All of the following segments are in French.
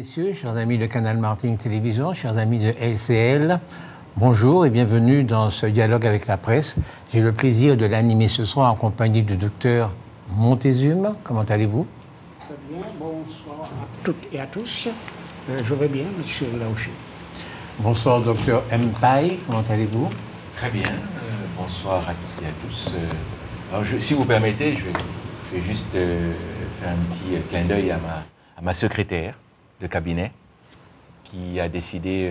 messieurs, chers amis de Canal Martinique Télévision, chers amis de LCL, bonjour et bienvenue dans ce dialogue avec la presse. J'ai le plaisir de l'animer ce soir en compagnie du docteur Montezum. Comment allez-vous? Très bien, bonsoir à toutes et à tous. Je vais bien, monsieur Laouché. Bonsoir, docteur Mpaye. Comment allez-vous? Très bien, bonsoir à toutes et à tous. Alors, si vous permettez, je vais juste faire un petit clin d'œil à ma secrétaire de cabinet qui a décidé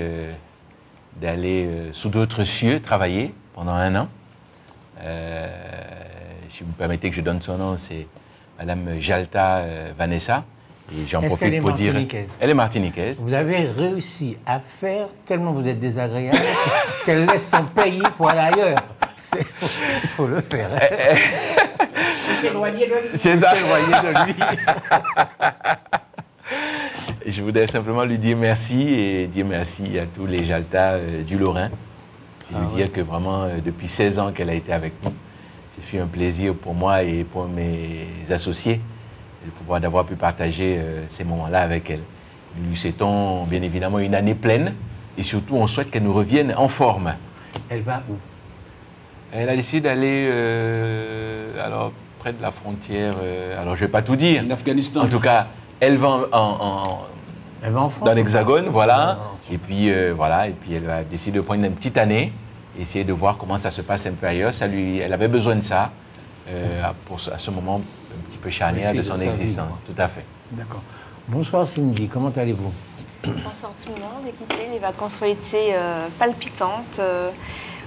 d'aller sous d'autres cieux travailler pendant 1 an. Si vous me permettez que je donne son nom, c'est Madame Jalta Vanessa. Et j'en profite pour dire. Elle est martiniquaise. Vous avez réussi à faire, tellement vous êtes désagréable, qu'elle laisse son pays pour aller ailleurs. Il faut le faire. S'éloigner de lui. C'est ça. S'éloigner de lui. Je voudrais simplement lui dire merci et dire merci à tous les Jaltas du Lorrain. Et lui dire que vraiment, depuis 16 ans qu'elle a été avec nous, c'est fait un plaisir pour moi et pour mes associés de pouvoir d'avoir pu partager ces moments-là avec elle. Nous lui souhaitons bien évidemment une année pleine et surtout on souhaite qu'elle nous revienne en forme. Elle va où? Elle a décidé d'aller alors près de la frontière, alors je ne vais pas tout dire. En Afghanistan. En tout cas, elle va Elle va en France, dans l'Hexagone, voilà. Et puis voilà, et puis elle va décider de prendre une petite année, essayer de voir comment ça se passe un peu ailleurs. Elle avait besoin de ça à ce moment un petit peu charnière de son existence. Tout à fait. D'accord. Bonsoir Cindy, comment allez-vous? Bonsoir tout le monde. Écoutez, les vacances ont été palpitantes.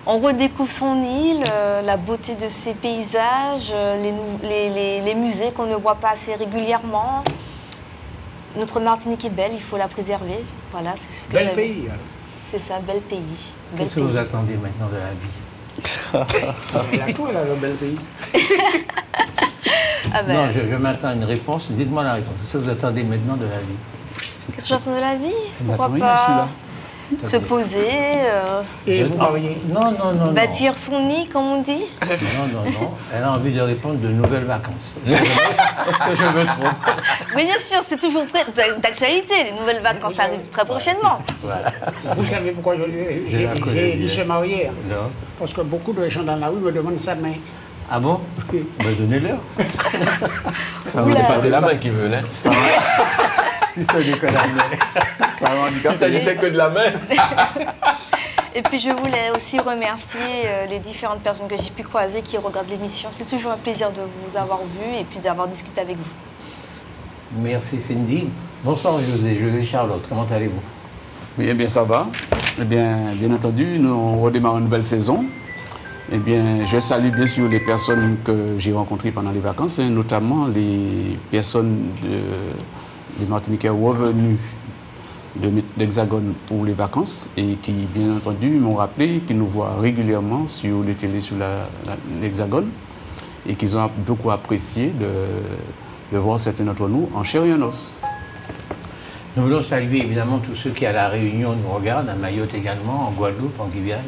On redécouvre son île, la beauté de ses paysages, les musées qu'on ne voit pas assez régulièrement. Notre Martinique est belle, il faut la préserver. Voilà, c'est ce que Bel pays. C'est ça, bel pays. Qu'est-ce que vous attendez maintenant de la vie? Elle a tout, elle a le bel pays. Ah ben, Non, je m'attends à une réponse. Dites-moi la réponse. Qu'est-ce que vous attendez maintenant de la vie? qu'est-ce que j'attends de la vie? Pourquoi oui, pas celui-là. se poser, Et vous mariez. Non. bâtir son nid, comme on dit? Non. Elle a envie de répondre de nouvelles vacances. Est-ce que je me trompe? Oui, bien sûr, c'est toujours d'actualité. Les nouvelles vacances arrivent très prochainement. Voilà. Vous savez pourquoi j'ai dit se marier? Non. Parce que beaucoup de gens dans la rue me demandent sa main. Ah bon? Ben, donnez-leur. Ça Oula. C'est pas de la main qu'ils veulent, hein. Si ça déconne. Ça va handicap. Il s'agissait que de la main. Et puis je voulais aussi remercier les différentes personnes que j'ai pu croiser qui regardent l'émission. C'est toujours un plaisir de vous avoir vu et puis d'avoir discuté avec vous. Merci Cindy. Bonsoir José Charlotte, comment allez-vous? Oui, eh bien, ça va. Eh bien entendu, nous on redémarre une nouvelle saison. Eh bien, je salue bien sûr les personnes que j'ai rencontrées pendant les vacances, hein, notamment les personnes des Martiniquais revenus de l'Hexagone pour les vacances et qui, bien entendu, m'ont rappelé qu'ils nous voient régulièrement sur les télés sur l'Hexagone et qu'ils ont beaucoup apprécié de voir certains d'entre nous en chair et en os. Nous voulons saluer évidemment tous ceux qui à La Réunion nous regardent, à Mayotte également, en Guadeloupe, en Guyane,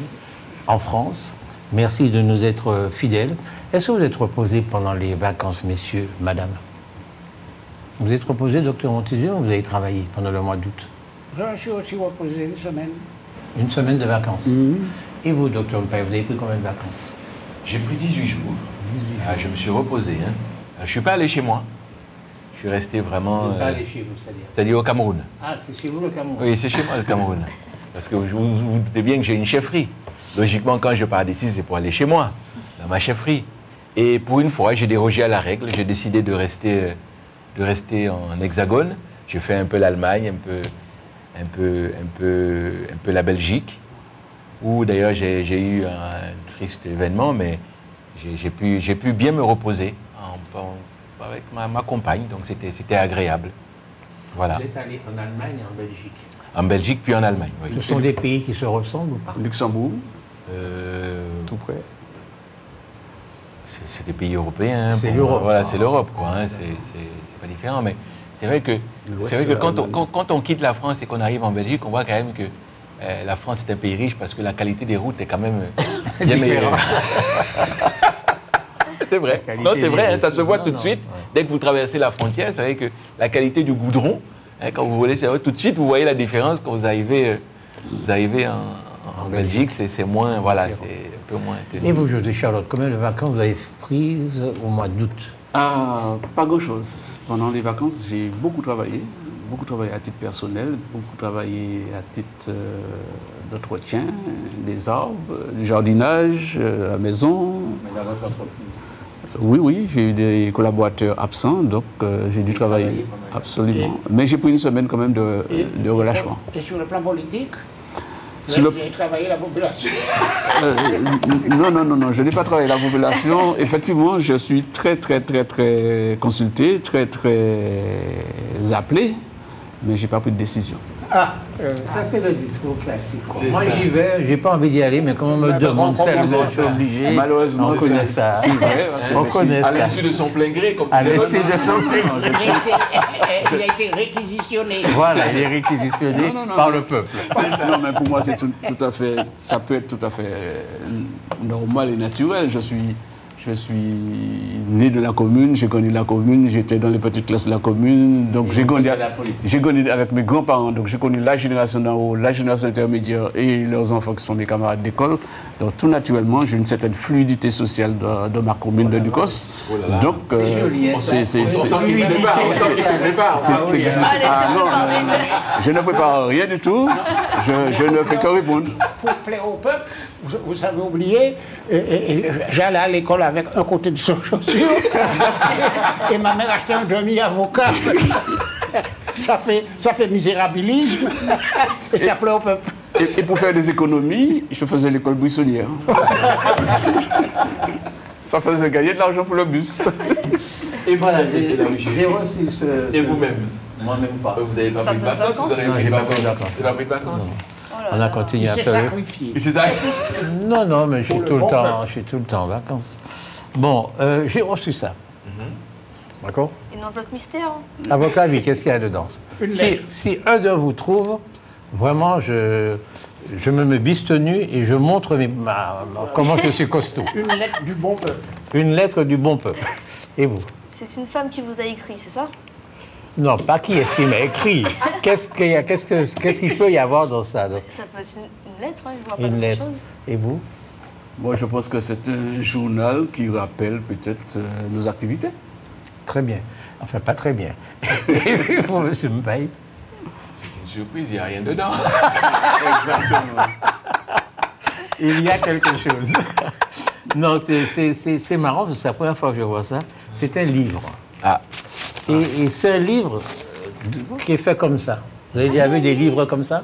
en France. Merci de nous être fidèles. Est-ce que vous êtes reposé pendant les vacances, messieurs, madame? Vous êtes reposé, docteur Montezum, ou vous avez travaillé pendant le mois d'août? Je suis aussi reposé une semaine. Une semaine de vacances. Et vous, docteur Mpaye, vous avez pris combien de vacances? J'ai pris 18 jours. 18 jours. Ah, je me suis reposé. Hein. Je ne suis pas allé chez moi. Je suis resté vraiment. Vous n'êtes pas allé chez vous, c'est-à-dire? C'est-à-dire au Cameroun. Ah, c'est chez vous le Cameroun? Oui, c'est chez moi le Cameroun. Parce que vous doutez bien que j'ai une chefferie. Logiquement, quand je pars d'ici, c'est pour aller chez moi, dans ma chefferie. Et pour une fois, j'ai dérogé à la règle. J'ai décidé de rester en Hexagone. J'ai fait un peu l'Allemagne, un peu la Belgique, où d'ailleurs j'ai eu un triste événement, mais j'ai pu bien me reposer avec ma compagne, donc c'était agréable. Voilà. Vous êtes allé en Allemagne et en Belgique? En Belgique, puis en Allemagne, oui. Ce sont des pays qui se ressemblent ou pas? Luxembourg, tout près. C'est des pays européens. C'est l'Europe. Voilà, c'est l'Europe, quoi. Hein, c'est pas différent, mais c'est vrai que quand on quitte la France et qu'on arrive en Belgique, on voit quand même que la France est un pays riche parce que la qualité des routes est quand même bien meilleure. C'est vrai. Non, c'est vrai, hein, ça se voit tout de suite. Ouais. Dès que vous traversez la frontière, c'est vrai que la qualité du goudron Hein, quand vous volez sur la route, tout de suite, vous voyez la différence quand vous arrivez en Belgique. C'est moins, voilà, c'est un peu moins tenu. Et vous, José Charlotte, combien de vacances vous avez prises au mois d'août? Pas grand-chose. Pendant les vacances, j'ai beaucoup travaillé à titre personnel, beaucoup travaillé à titre d'entretien, des arbres, du jardinage, à la maison. Mais dans votre entreprise. Oui, j'ai eu des collaborateurs absents, donc j'ai dû travailler. Absolument. Mais j'ai pris une semaine quand même de relâchement. Et sur le plan politique, Sur vous le- avez travaillé la population. Non, je n'ai pas travaillé la population. Effectivement, je suis très consulté, très appelé, mais je n'ai pas pris de décision. Ça, c'est le discours classique. Moi, j'y vais, j'ai pas envie d'y aller, mais quand on me demande tellement, je suis obligé. Malheureusement, on connaît ça. c'est vrai. On connaît À ça. l'insu de son plein gré, comme À disait l'essai Renan. de son plein gré. Il a été réquisitionné. Voilà, il est réquisitionné Non, par le peuple. Non, mais pour moi, c'est tout à fait, ça peut être tout à fait normal et naturel. Je suis né de la commune, j'ai connu la commune, j'étais dans les petites classes de la commune, donc j'ai grandi avec mes grands-parents, donc j'ai connu la génération d'en haut, la génération intermédiaire et leurs enfants qui sont mes camarades d'école. Donc tout naturellement, j'ai une certaine fluidité sociale dans ma commune de Ducos. Donc c'est je ne prépare rien du tout, je ne fais que répondre. Pour plaire au peuple, vous avez oublié, j'allais à l'école avec un côté de chaussure et ma mère achetait un demi-avocat. Ça fait misérabilisme et ça plaît au peuple. Et pour faire des économies, je faisais l'école buissonnière. Ça faisait gagner de l'argent pour le bus. Et voilà, j'ai reçu ce... Et vous-même? Moi-même pas. Vous n'avez pas pris de vacances? Vous Non, j'ai pas pris de vacances. Vous n'avez pas pris de vacances? On a continué Il à s'est faire... sacrifié. Et c'est ça? Non, mais je suis le tout le bon temps, je suis tout le temps en vacances. Bon, j'ai reçu ça. D'accord? Une enveloppe mystère. À votre avis, qu'est-ce qu'il y a dedans? Une lettre. Si un de vous trouve, vraiment, je me mets bistenu et je montre comment je suis costaud. Une lettre du bon peuple. Une lettre du bon peuple. Et vous? C'est une femme qui vous a écrit, c'est ça? Non, pas qui est-ce qui m'a écrit. Qu'est-ce qu'il peut y avoir dans ça? Ça peut être une lettre, hein, je vois pas Une d'autre lettre. chose. Et vous? Moi, je pense que c'est un journal qui rappelle peut-être nos activités. Très bien. Enfin, pas très bien. Et puis, pour M. Mpaye? Une surprise, il n'y a rien dedans. Exactement. Il y a quelque chose. Non, c'est marrant, parce que c'est la première fois que je vois ça. C'est un livre. Ah. Et c'est un livre qui est fait comme ça. Vous avez déjà vu des livres comme ça?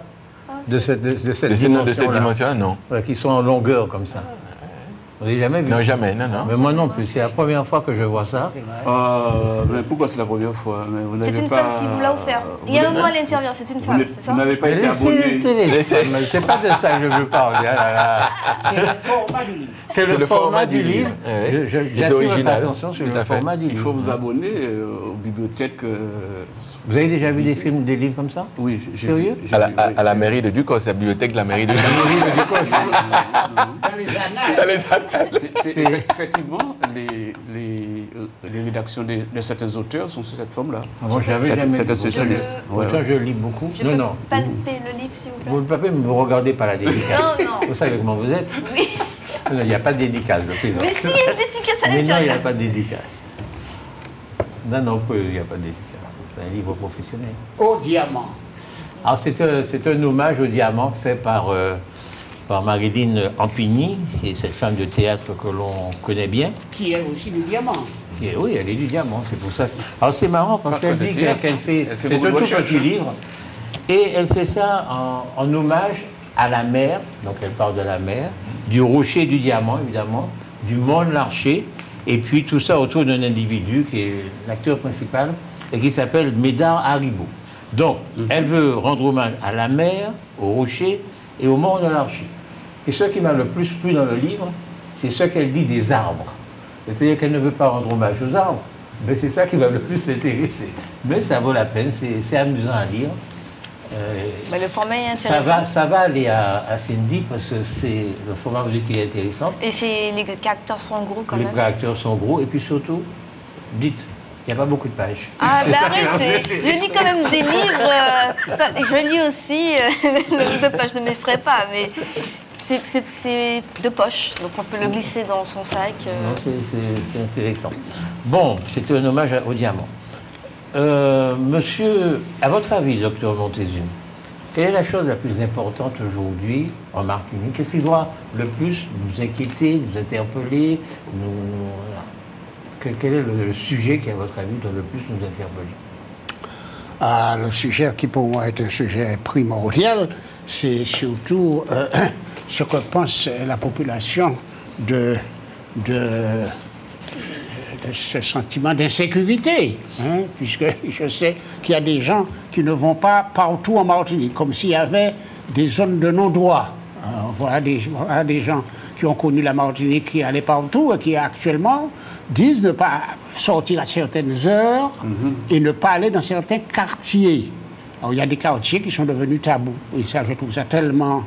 De cette De cette dimension-là. dimension, non. Ouais, qui sont en longueur comme ça. Vous n'avez jamais vu? Non, jamais, non. Mais moi non plus. C'est la première fois que je vois ça. Mais pourquoi c'est la première fois? Mais vous C'est n'avez une pas- femme qui vous l'a offert. Il y a un mot à l'intérieur, c'est une Vous femme, n'êtes- c'est ça? vous n'avez pas Mais été laissez le abonné. téléphone. C'est pas de ça que je veux parler. Ah là là. C'est le format du livre. C'est le format du livre. Oui. J'attire votre original. attention sur Tout le à fait. format du Il faut livre. vous abonner aux bibliothèques. Vous avez déjà vu des d'ici. films, des livres comme ça? Oui, j'ai Sérieux? vu, j'ai À vu, oui. la mairie de Ducos, la bibliothèque de la mairie de Ducos. Dans les annales. C'est effectivement les rédactions de certains auteurs sont sur cette forme-là. Moi, j'avais jamais C'est un vu. spécialiste. Ouais, Autant ouais. je lis beaucoup. Je Non, peux non. palper le livre, s'il vous plaît? Vous ne pouvez me regarder par la dédicace. Non, non. Vous savez comment vous êtes? Oui. Non, il n'y a pas de dédicace, je plaisante. Mais si, il y a une dédicace à Mais non, il n'y a l'intérieur. pas de dédicace. Non, il n'y a pas de dédicace. C'est un livre professionnel. Au diamant. Alors, c'est un hommage au diamant fait par Marilyn Ampigny, qui est cette femme de théâtre que l'on connaît bien. Qui est aussi du diamant. Oui, elle est du diamant, c'est pour ça. Alors, c'est marrant parce qu'elle dit qu'elle fait... Elle fait C'est beaucoup un de tout recherches, petit hein. livre. Et elle fait ça en hommage à la mer, donc elle parle de la mer, du rocher du diamant, évidemment, du Mont Larcher, et puis tout ça autour d'un individu qui est l'acteur principal et qui s'appelle Médard Haribo. Donc, elle veut rendre hommage à la mer, au rocher et au Mont Larcher. Et ce qui m'a le plus plu dans le livre, c'est ce qu'elle dit des arbres. C'est-à-dire qu'elle ne veut pas rendre hommage aux arbres, mais c'est ça qui va le plus l'intéresser. Mais ça vaut la peine, c'est amusant à lire. Mais le format est intéressant. Ça va aller à Cindy parce que c'est le format vous dites qui est intéressant. Et les caractères sont gros quand Les même. caractères sont gros et puis surtout, dites. Il n'y a pas beaucoup de pages. Ah, mais arrêtez. Je lis quand même des livres. Je lis aussi le nombre de pages ne m'effraie pas, mais c'est de poche, donc on peut le glisser dans son sac. Non, c'est intéressant. Bon, c'était un hommage au diamant. Monsieur, à votre avis, docteur Montezuma, quelle est la chose la plus importante aujourd'hui en Martinique? Qu'est-ce qui doit le plus nous inquiéter, nous interpeller Quel est le sujet qui, à votre avis, doit le plus nous interpeller? Le sujet qui, pour moi, est un sujet primordial, c'est surtout ce que pense la population de ce sentiment d'insécurité, hein, puisque je sais qu'il y a des gens qui ne vont pas partout en Martinique, comme s'il y avait des zones de non-droit. Voilà des gens qui ont connu la Martinique, qui allaient partout et qui actuellement disent ne pas sortir à certaines heures et ne pas aller dans certains quartiers. Alors, il y a des quartiers qui sont devenus tabous. Et ça, je trouve ça tellement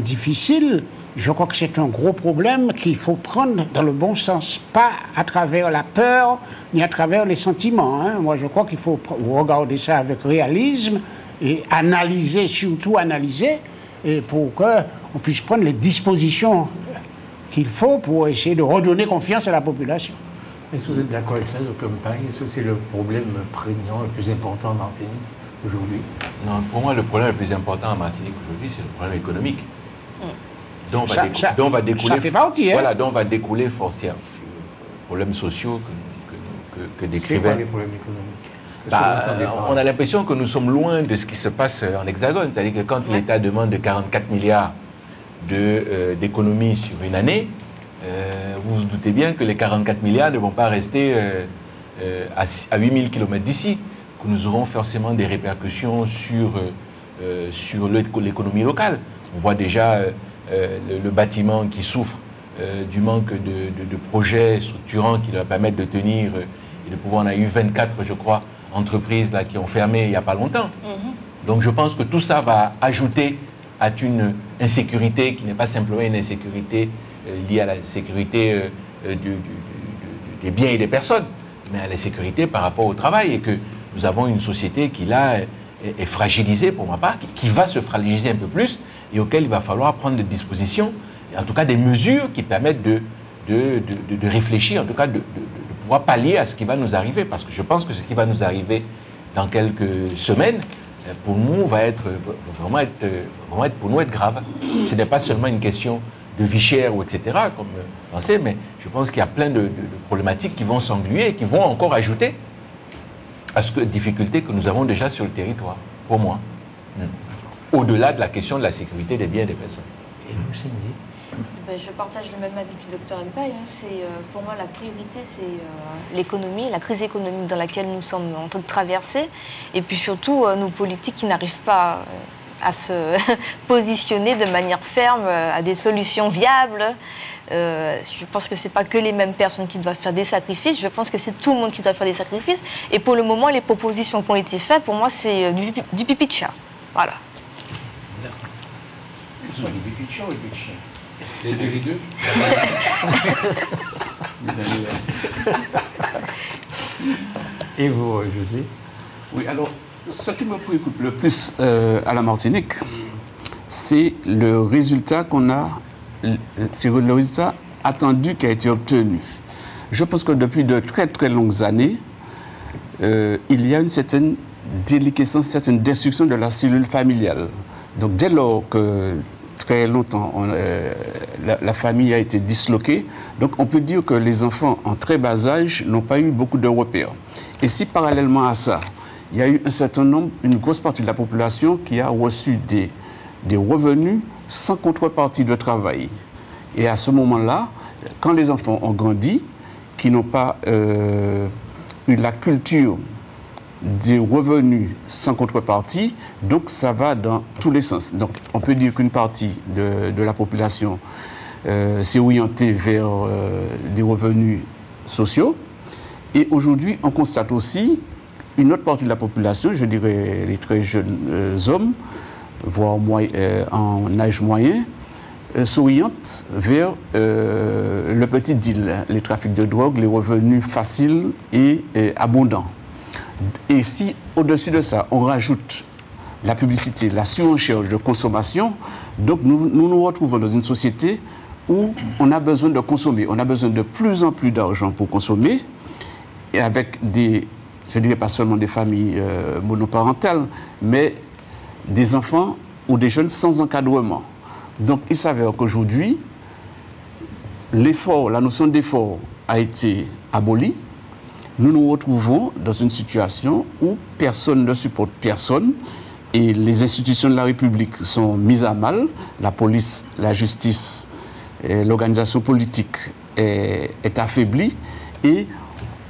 difficile. Je crois que c'est un gros problème qu'il faut prendre dans le bon sens, pas à travers la peur, ni à travers les sentiments. Hein. Moi, je crois qu'il faut regarder ça avec réalisme et analyser, surtout analyser, et pour qu'on puisse prendre les dispositions qu'il faut pour essayer de redonner confiance à la population. Est-ce que vous êtes d'accord avec ça, docteur Mpaye? Est-ce que c'est le problème prégnant, le plus important en Martinique aujourd'hui? Non, pour moi, le problème le plus important en Martinique aujourd'hui, c'est le problème économique. Dont va découler, ça fait partie, hein? Voilà, dont va découler forcément problèmes sociaux que décrivait. C'est quoi les problèmes économiques? On a l'impression que nous sommes loin de ce qui se passe en Hexagone. C'est-à-dire que quand l'État demande de 44 milliards d'économies sur une année, vous vous doutez bien que les 44 milliards ne vont pas rester à 8000 km d'ici, que nous aurons forcément des répercussions sur l'économie locale. On voit déjà le bâtiment qui souffre du manque de projets structurants qui leur permettent de tenir et de pouvoir. On a eu 24, je crois, entreprises là, qui ont fermé il n'y a pas longtemps. Donc je pense que tout ça va ajouter à une insécurité qui n'est pas simplement une insécurité liée à la sécurité des biens et des personnes, mais à la sécurité par rapport au travail, et que nous avons une société qui là est fragilisée pour ma part, qui va se fragiliser un peu plus, et auquel il va falloir prendre des dispositions, en tout cas des mesures qui permettent de réfléchir, en tout cas de pouvoir pallier à ce qui va nous arriver. Parce que je pense que ce qui va nous arriver dans quelques semaines, pour nous, va vraiment être grave. Ce n'est pas seulement une question de vie chère ou etc., comme on sait, mais je pense qu'il y a plein de problématiques qui vont s'engluer et qui vont encore ajouter à ce que difficultés que nous avons déjà sur le territoire, pour moi. Au-delà de la question de la sécurité des biens et des personnes. Et vous, Cindy? Je partage le même avis que le docteur Mpaye. Pour moi, la priorité, c'est l'économie, la crise économique dans laquelle nous sommes en train de traverser. Et puis surtout, nos politiques qui n'arrivent pas à se positionner de manière ferme à des solutions viables. Je pense que ce n'est pas que les mêmes personnes qui doivent faire des sacrifices. Je pense que c'est tout le monde qui doit faire des sacrifices. Et pour le moment, les propositions qui ont été faites, pour moi, c'est du pipi de chat. Voilà. Ce sont les pipi de chat ou les pipi de chien? Les deux. Et vous, José? Oui, alors, ce qui me préoccupe le plus à la Martinique, c'est le résultat qu'on a, c'est le résultat attendu qui a été obtenu. Je pense que depuis de très très longues années, il y a une certaine déliquescence, une certaine destruction de la cellule familiale. Donc dès lors que très longtemps, la famille a été disloquée. Donc on peut dire que les enfants en très bas âge n'ont pas eu beaucoup de repères. Et si parallèlement à ça, il y a eu un certain nombre, une grosse partie de la population qui a reçu des revenus sans contrepartie de travail. Et à ce moment-là, quand les enfants ont grandi, qui n'ont pas eu la culture des revenus sans contrepartie, donc ça va dans tous les sens. Donc on peut dire qu'une partie de la population s'est orientée vers des revenus sociaux. Et aujourd'hui, on constate aussi une autre partie de la population, je dirais les très jeunes hommes, voire en âge moyen, s'oriente vers le petit deal, les trafics de drogue, les revenus faciles et abondants. Et si, au-dessus de ça, on rajoute la publicité, la surenchère de consommation, donc nous retrouvons dans une société où on a besoin de consommer. On a besoin de plus en plus d'argent pour consommer, et avec des, je dirais pas seulement des familles monoparentales, mais des enfants ou des jeunes sans encadrement. Donc il s'avère qu'aujourd'hui, l'effort, la notion d'effort a été abolie. Nous nous retrouvons dans une situation où personne ne supporte personne et les institutions de la République sont mises à mal. La police, la justice, l'organisation politique est affaiblie et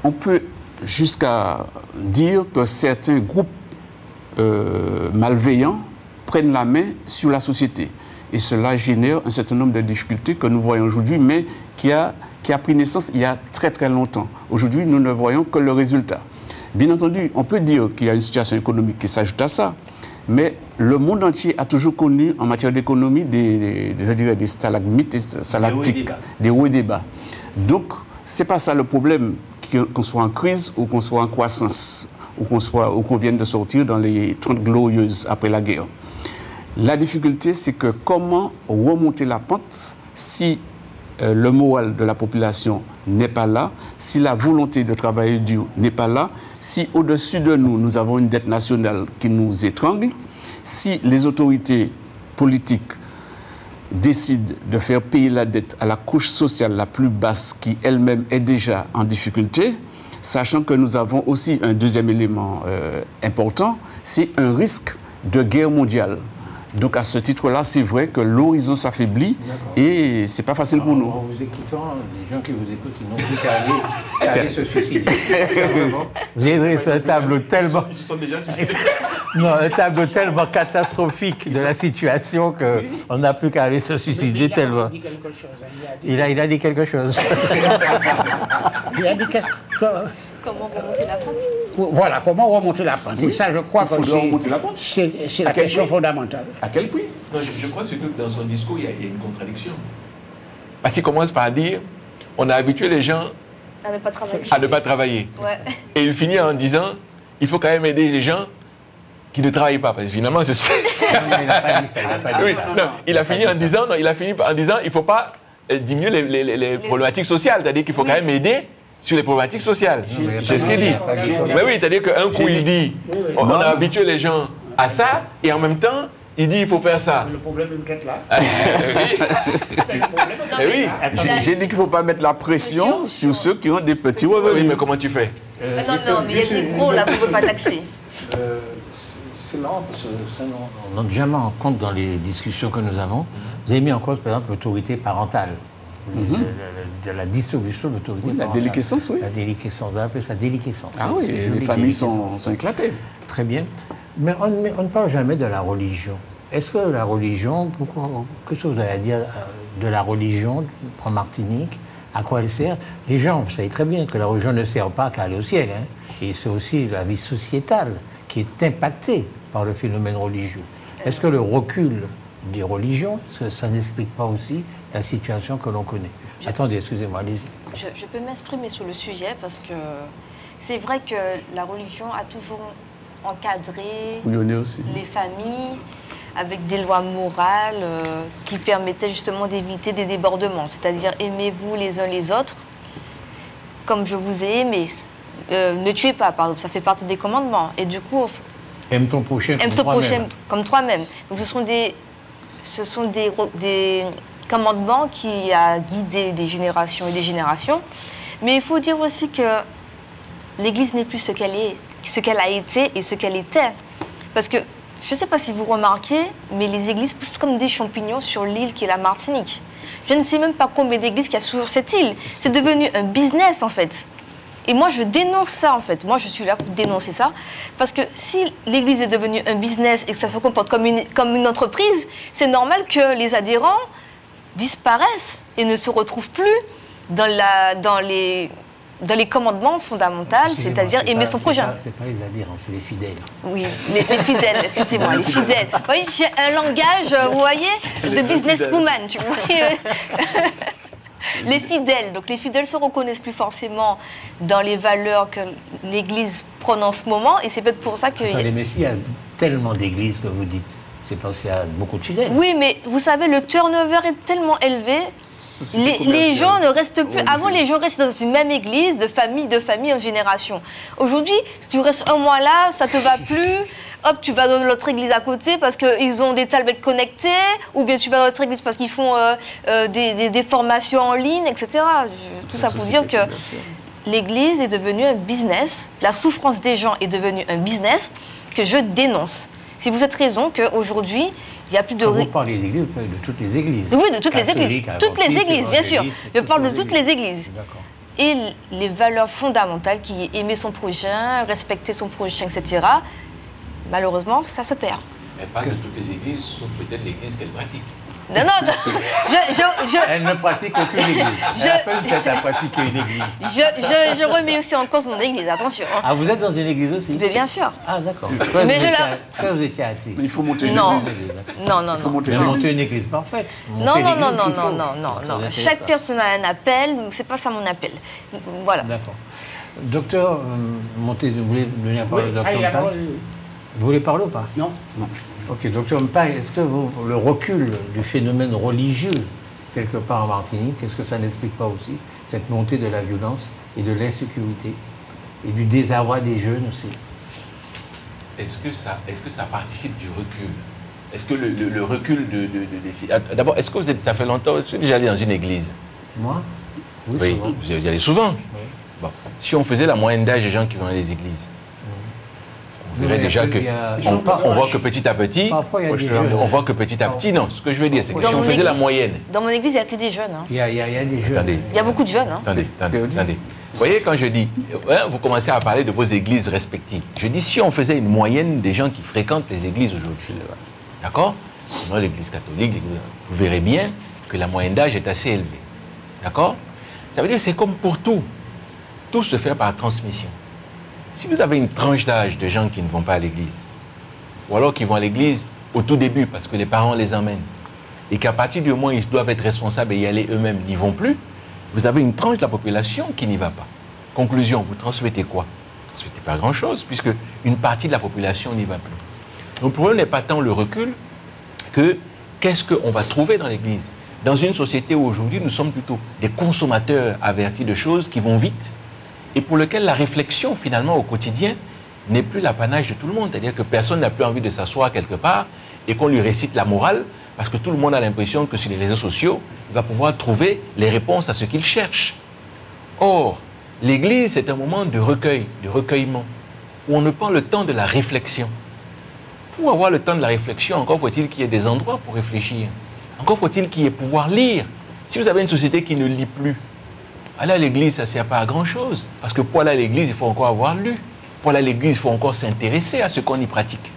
on peut jusqu'à dire que certains groupes malveillants prennent la main sur la société. Et cela génère un certain nombre de difficultés que nous voyons aujourd'hui, mais qui a pris naissance il y a très très longtemps. Aujourd'hui, nous ne voyons que le résultat. Bien entendu, on peut dire qu'il y a une situation économique qui s'ajoute à ça, mais le monde entier a toujours connu, en matière d'économie, je dirais des stalagmites, des stalactites, des hauts et des bas. Donc, ce n'est pas ça le problème, qu'on soit en crise ou qu'on soit en croissance, ou qu'on vienne de sortir dans les 30 glorieuses après la guerre. La difficulté, c'est que comment remonter la pente si le moral de la population n'est pas là, si la volonté de travailler dur n'est pas là, si au-dessus de nous, nous avons une dette nationale qui nous étrangle, si les autorités politiques décident de faire payer la dette à la couche sociale la plus basse qui elle-même est déjà en difficulté, sachant que nous avons aussi un deuxième élément important, c'est un risque de guerre mondiale. Donc à ce titre-là, c'est vrai que l'horizon s'affaiblit et c'est pas facile pour nous. En vous écoutant, les gens qui vous écoutent, ils n'ont plus qu'à aller se suicider. Vous avez dressé un tableau tellement... Ils se sont déjà suicidés. Non, un tableau tellement catastrophique de la situation qu'on n'a plus qu'à aller se suicider tellement. Il a dit quelque chose. Il a dit quelque chose. Comment remonter la pente? Voilà, comment remonter la pente. Et ça, je crois que c'est la question fondamentale. À quel prix? Non, je crois surtout que dans son discours, il y a une contradiction. Parce qu'il commence par dire, on a habitué les gens À ne pas travailler. à ne pas travailler. Ouais. Et il finit en disant, il faut quand même aider les gens qui ne travaillent pas. Parce que finalement, c'est... Non, il n'a pas dit ça. Il n'a pas dit Oui, ça. non, il a fini en disant, non, il a fini en disant, il ne faut pas diminuer les problématiques sociales. C'est-à-dire qu'il faut quand même aider sur les problématiques sociales. C'est ce qu'il dit. Mais oui, c'est-à-dire qu'un coup, il dit, on a habitué les gens à ça, et en même temps, il dit, il faut faire ça. Le problème est peut-être là. Eh oui. J'ai dit qu'il ne faut pas mettre la pression sur ceux qui ont des petits revenus. Oui, mais comment tu fais? Non, mais il y a des gros là qu'on ne peut pas taxer. C'est marrant parce que ça, on n'a jamais en compte dans les discussions que nous avons. Vous avez mis en cause, par exemple, l'autorité parentale. De la dissolution de l'autorité parentale. La déliquescence, oui. La déliquescence, on va appeler ça déliquescence. Ah oui, les familles sont éclatées. Très bien. Mais on ne parle jamais de la religion. Est-ce que la religion, qu'est-ce que vous avez à dire de la religion en Martinique? À quoi elle sert? Les gens, vous savez très bien que la religion ne sert pas qu'à aller au ciel. Hein, et c'est aussi la vie sociétale qui est impactée par le phénomène religieux. Est-ce que le recul des religions, ça n'explique pas aussi la situation que l'on connaît? Attendez, excusez-moi, allez-y. Je peux m'exprimer sur le sujet parce que c'est vrai que la religion a toujours encadré les familles avec des lois morales qui permettaient justement d'éviter des débordements. C'est-à-dire, aimez-vous les uns les autres comme je vous ai aimé. Ne tuez pas, par exemple, ça fait partie des commandements. Et du coup, aime ton prochain comme toi-même. Donc ce sont des commandements qui ont guidé des générations et des générations. Mais il faut dire aussi que l'Église n'est plus ce qu'elle a été et ce qu'elle était. Parce que, je ne sais pas si vous remarquez, mais les églises poussent comme des champignons sur l'île qui est la Martinique. Je ne sais même pas combien d'églises qu'il y a sur cette île. C'est devenu un business, en fait. Et moi, je dénonce ça, en fait. Moi, je suis là pour dénoncer ça. Parce que si l'Église est devenue un business et que ça se comporte comme une entreprise, c'est normal que les adhérents disparaissent et ne se retrouvent plus dans les dans les commandements fondamentaux, c'est-à-dire aimer son prochain. C'est pas les adhérents, c'est les fidèles. Oui, les fidèles, excusez-moi, les fidèles. Vous voyez, j'ai un langage, vous voyez, de businesswoman, tu vois. Les fidèles, donc les fidèles se reconnaissent plus forcément dans les valeurs que l'Église prône en ce moment, et c'est peut-être pour ça que... Attendez, mais s'il y a tellement d'églises que vous dites, c'est parce qu'il y a beaucoup de fidèles. Oui, mais vous savez, le turnover est tellement élevé, les gens ne restent plus... Avant, les gens restaient dans une même église, de famille en génération. Aujourd'hui, si tu restes un mois là, ça te va plus... Hop, tu vas dans l'autre église à côté parce qu'ils ont des tablettes connectées, ou bien tu vas dans l'autre église parce qu'ils font des formations en ligne, etc. Tout ça pour dire que l'église est devenue un business, la souffrance des gens est devenue un business que je dénonce. C'est pour cette raison qu'aujourd'hui, il n'y a plus de... Quand vous parlez d'église, vous parlez de toutes les églises. Oui, de toutes les églises. Toutes les églises, bien sûr. Je parle de toutes les églises. D'accord. Et les valeurs fondamentales qui est aimer son prochain, respecter son prochain, etc., malheureusement, ça se perd. Mais pas de toutes les églises, sauf peut-être l'église qu'elle pratique. Non, Elle ne pratique aucune église. Elle a peut-être à pratiquer une église. je remets aussi en cause mon église, attention. Hein. Ah, vous êtes dans une église aussi? Mais bien sûr. Ah, d'accord. Mais Vous étiez athée. Mais il faut monter une Non, église. non. Il faut monter Mais une monter église. une église parfaite. Non. Monter l'église qu'il faut. Non. Chaque personne a un appel, c'est pas ça mon appel. Voilà. D'accord. Docteur Monté, vous voulez donner la parole au docteur la Mpaye? parole. Vous voulez parler ou pas? Non. Ok, docteur Mpaye, est-ce que le recul du phénomène religieux, quelque part en Martinique, est-ce que ça n'explique pas aussi cette montée de la violence et de l'insécurité et du désarroi des jeunes aussi? Est-ce que ça participe du recul? Est-ce que le recul des filles... D'abord, est-ce que vous êtes, ça fait longtemps, est-ce que vous êtes déjà allé dans une église? Moi? Oui, souvent. vous y allez souvent. Oui. Bon. Si on faisait la moyenne d'âge des gens qui vont dans les églises, on verrait déjà que... On voit que petit à petit... Parfois, il y a des jeunes. On voit que petit à petit... Non, ce que je veux dire, c'est que si on faisait la moyenne... Dans mon église, il n'y a que des jeunes. Hein. Il y a des jeunes. Attendez. Il y a beaucoup de jeunes. Hein. Attendez. Vous voyez, quand je dis... vous commencez à parler de vos églises respectives. Je dis, si on faisait une moyenne des gens qui fréquentent les églises aujourd'hui, d'accord? Dans l'église catholique, vous verrez bien que la moyenne d'âge est assez élevée. D'accord? Ça veut dire que c'est comme pour tout. Tout se fait par transmission. Si vous avez une tranche d'âge de gens qui ne vont pas à l'église, ou alors qui vont à l'église au tout début parce que les parents les emmènent, et qu'à partir du moment où ils doivent être responsables et y aller eux-mêmes, n'y vont plus, vous avez une tranche de la population qui n'y va pas. Conclusion, vous transmettez quoi? Vous ne transmettez pas grand-chose, puisque une partie de la population n'y va plus. Donc le problème n'est pas tant le recul que qu'est-ce qu'on va trouver dans l'église. Dans une société où aujourd'hui nous sommes plutôt des consommateurs avertis de choses qui vont vite, et pour lequel la réflexion, finalement, au quotidien, n'est plus l'apanage de tout le monde. C'est-à-dire que personne n'a plus envie de s'asseoir quelque part et qu'on lui récite la morale, parce que tout le monde a l'impression que sur les réseaux sociaux, il va pouvoir trouver les réponses à ce qu'il cherche. Or, l'Église, c'est un moment de recueil, de recueillement, où on ne prend le temps de la réflexion. Pour avoir le temps de la réflexion, encore faut-il qu'il y ait des endroits pour réfléchir. Encore faut-il qu'il y ait pouvoir lire. Si vous avez une société qui ne lit plus, aller à l'église, ça ne sert pas à grand-chose. Parce que pour aller à l'église, il faut encore avoir lu. Pour aller à l'église, il faut encore s'intéresser à ce qu'on y pratique.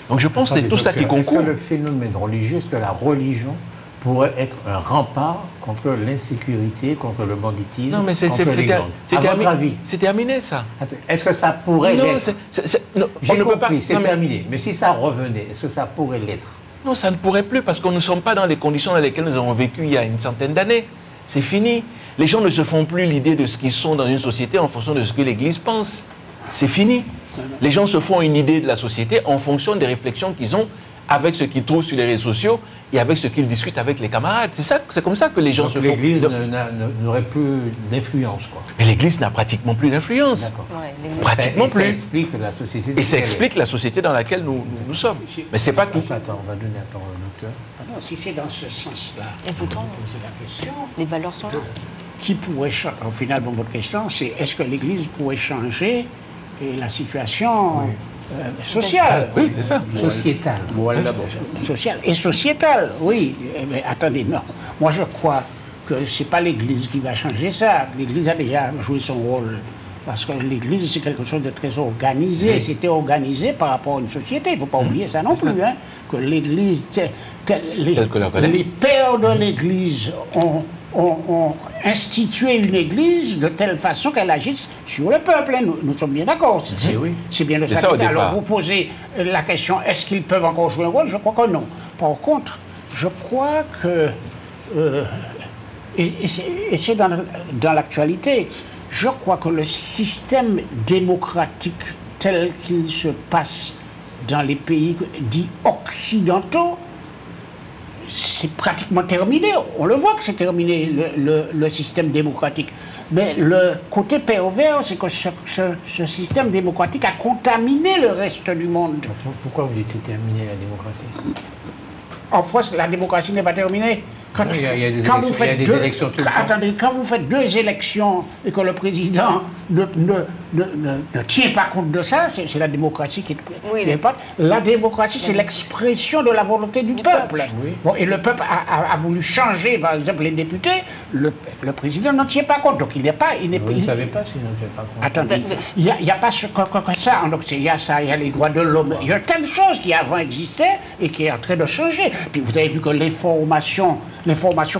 Donc je pense que c'est tout ça qui concourt. Est-ce que le phénomène religieux, est-ce que la religion pourrait être un rempart contre l'insécurité, contre le banditisme, non, mais contre les gangs? À votre avis? C'est terminé, ça. Est-ce que ça pourrait l'être? J'ai compris, c'est non, terminé. Mais si ça revenait, est-ce que ça pourrait l'être? Non, ça ne pourrait plus, parce que nous ne sommes pas dans les conditions dans lesquelles nous avons vécu il y a une centaine d'années. C'est fini. Les gens ne se font plus l'idée de ce qu'ils sont dans une société en fonction de ce que l'Église pense. C'est fini. Les gens se font une idée de la société en fonction des réflexions qu'ils ont avec ce qu'ils trouvent sur les réseaux sociaux et avec ce qu'ils discutent avec les camarades. C'est comme ça que les gens donc se font. L'Église n'aurait plus d'influence, quoi. Mais l'Église n'a pratiquement plus d'influence. D'accord. Ouais, Pratiquement plus. Ça explique la société. Et ça explique la société dans laquelle nous sommes. Mais c'est pas tout. Attends, on va donner la parole au docteur. Ah non, si c'est dans ce sens-là, Et pourtant, on poser la question, les valeurs sont là. qui pourrait changer, au final, bon, votre question, c'est est-ce que l'Église pourrait changer la situation sociale? Oui, c'est ça. Sociétale. Voilà d'abord. Sociale et sociétale, oui. Mais attendez, non. Moi, je crois que ce n'est pas l'Église qui va changer ça. L'Église a déjà joué son rôle. Parce que l'Église, c'est quelque chose de très organisé. Oui. C'était organisé par rapport à une société. Il ne faut pas oublier ça non plus. Hein, que l'Église, les pères de l'Église ont ont institué une église de telle façon qu'elle agisse sur le peuple. Hein. Nous sommes bien d'accord. C'est bien de ça. Alors vous posez la question, est-ce qu'ils peuvent encore jouer un rôle? Je crois que non. Par contre, je crois que, et c'est dans l'actualité, je crois que le système démocratique tel qu'il se passe dans les pays dits occidentaux, c'est pratiquement terminé. On le voit que c'est terminé, le système démocratique. Mais le côté pervers, c'est que ce système démocratique a contaminé le reste du monde. Pourquoi vous dites que c'est terminé, la démocratie? En France, la démocratie n'est pas terminée. Il y a des élections tout le temps. Attendez, quand vous faites 2 élections et que le président ne tient pas compte de ça, c'est la démocratie qui est pas. La démocratie, c'est l'expression de la volonté du peuple. Oui. Bon, et le peuple a voulu changer, par exemple, les députés. Le président n'en tient pas compte. Donc il n'est pas. Vous ne savez pas s'il n'en tient pas compte. Attendez, il n'y a pas que ça. Donc il y a ça, il y a les droits de l'homme. Il y a telle chose qui avant existait et qui est en train de changer. Puis vous avez vu que l'information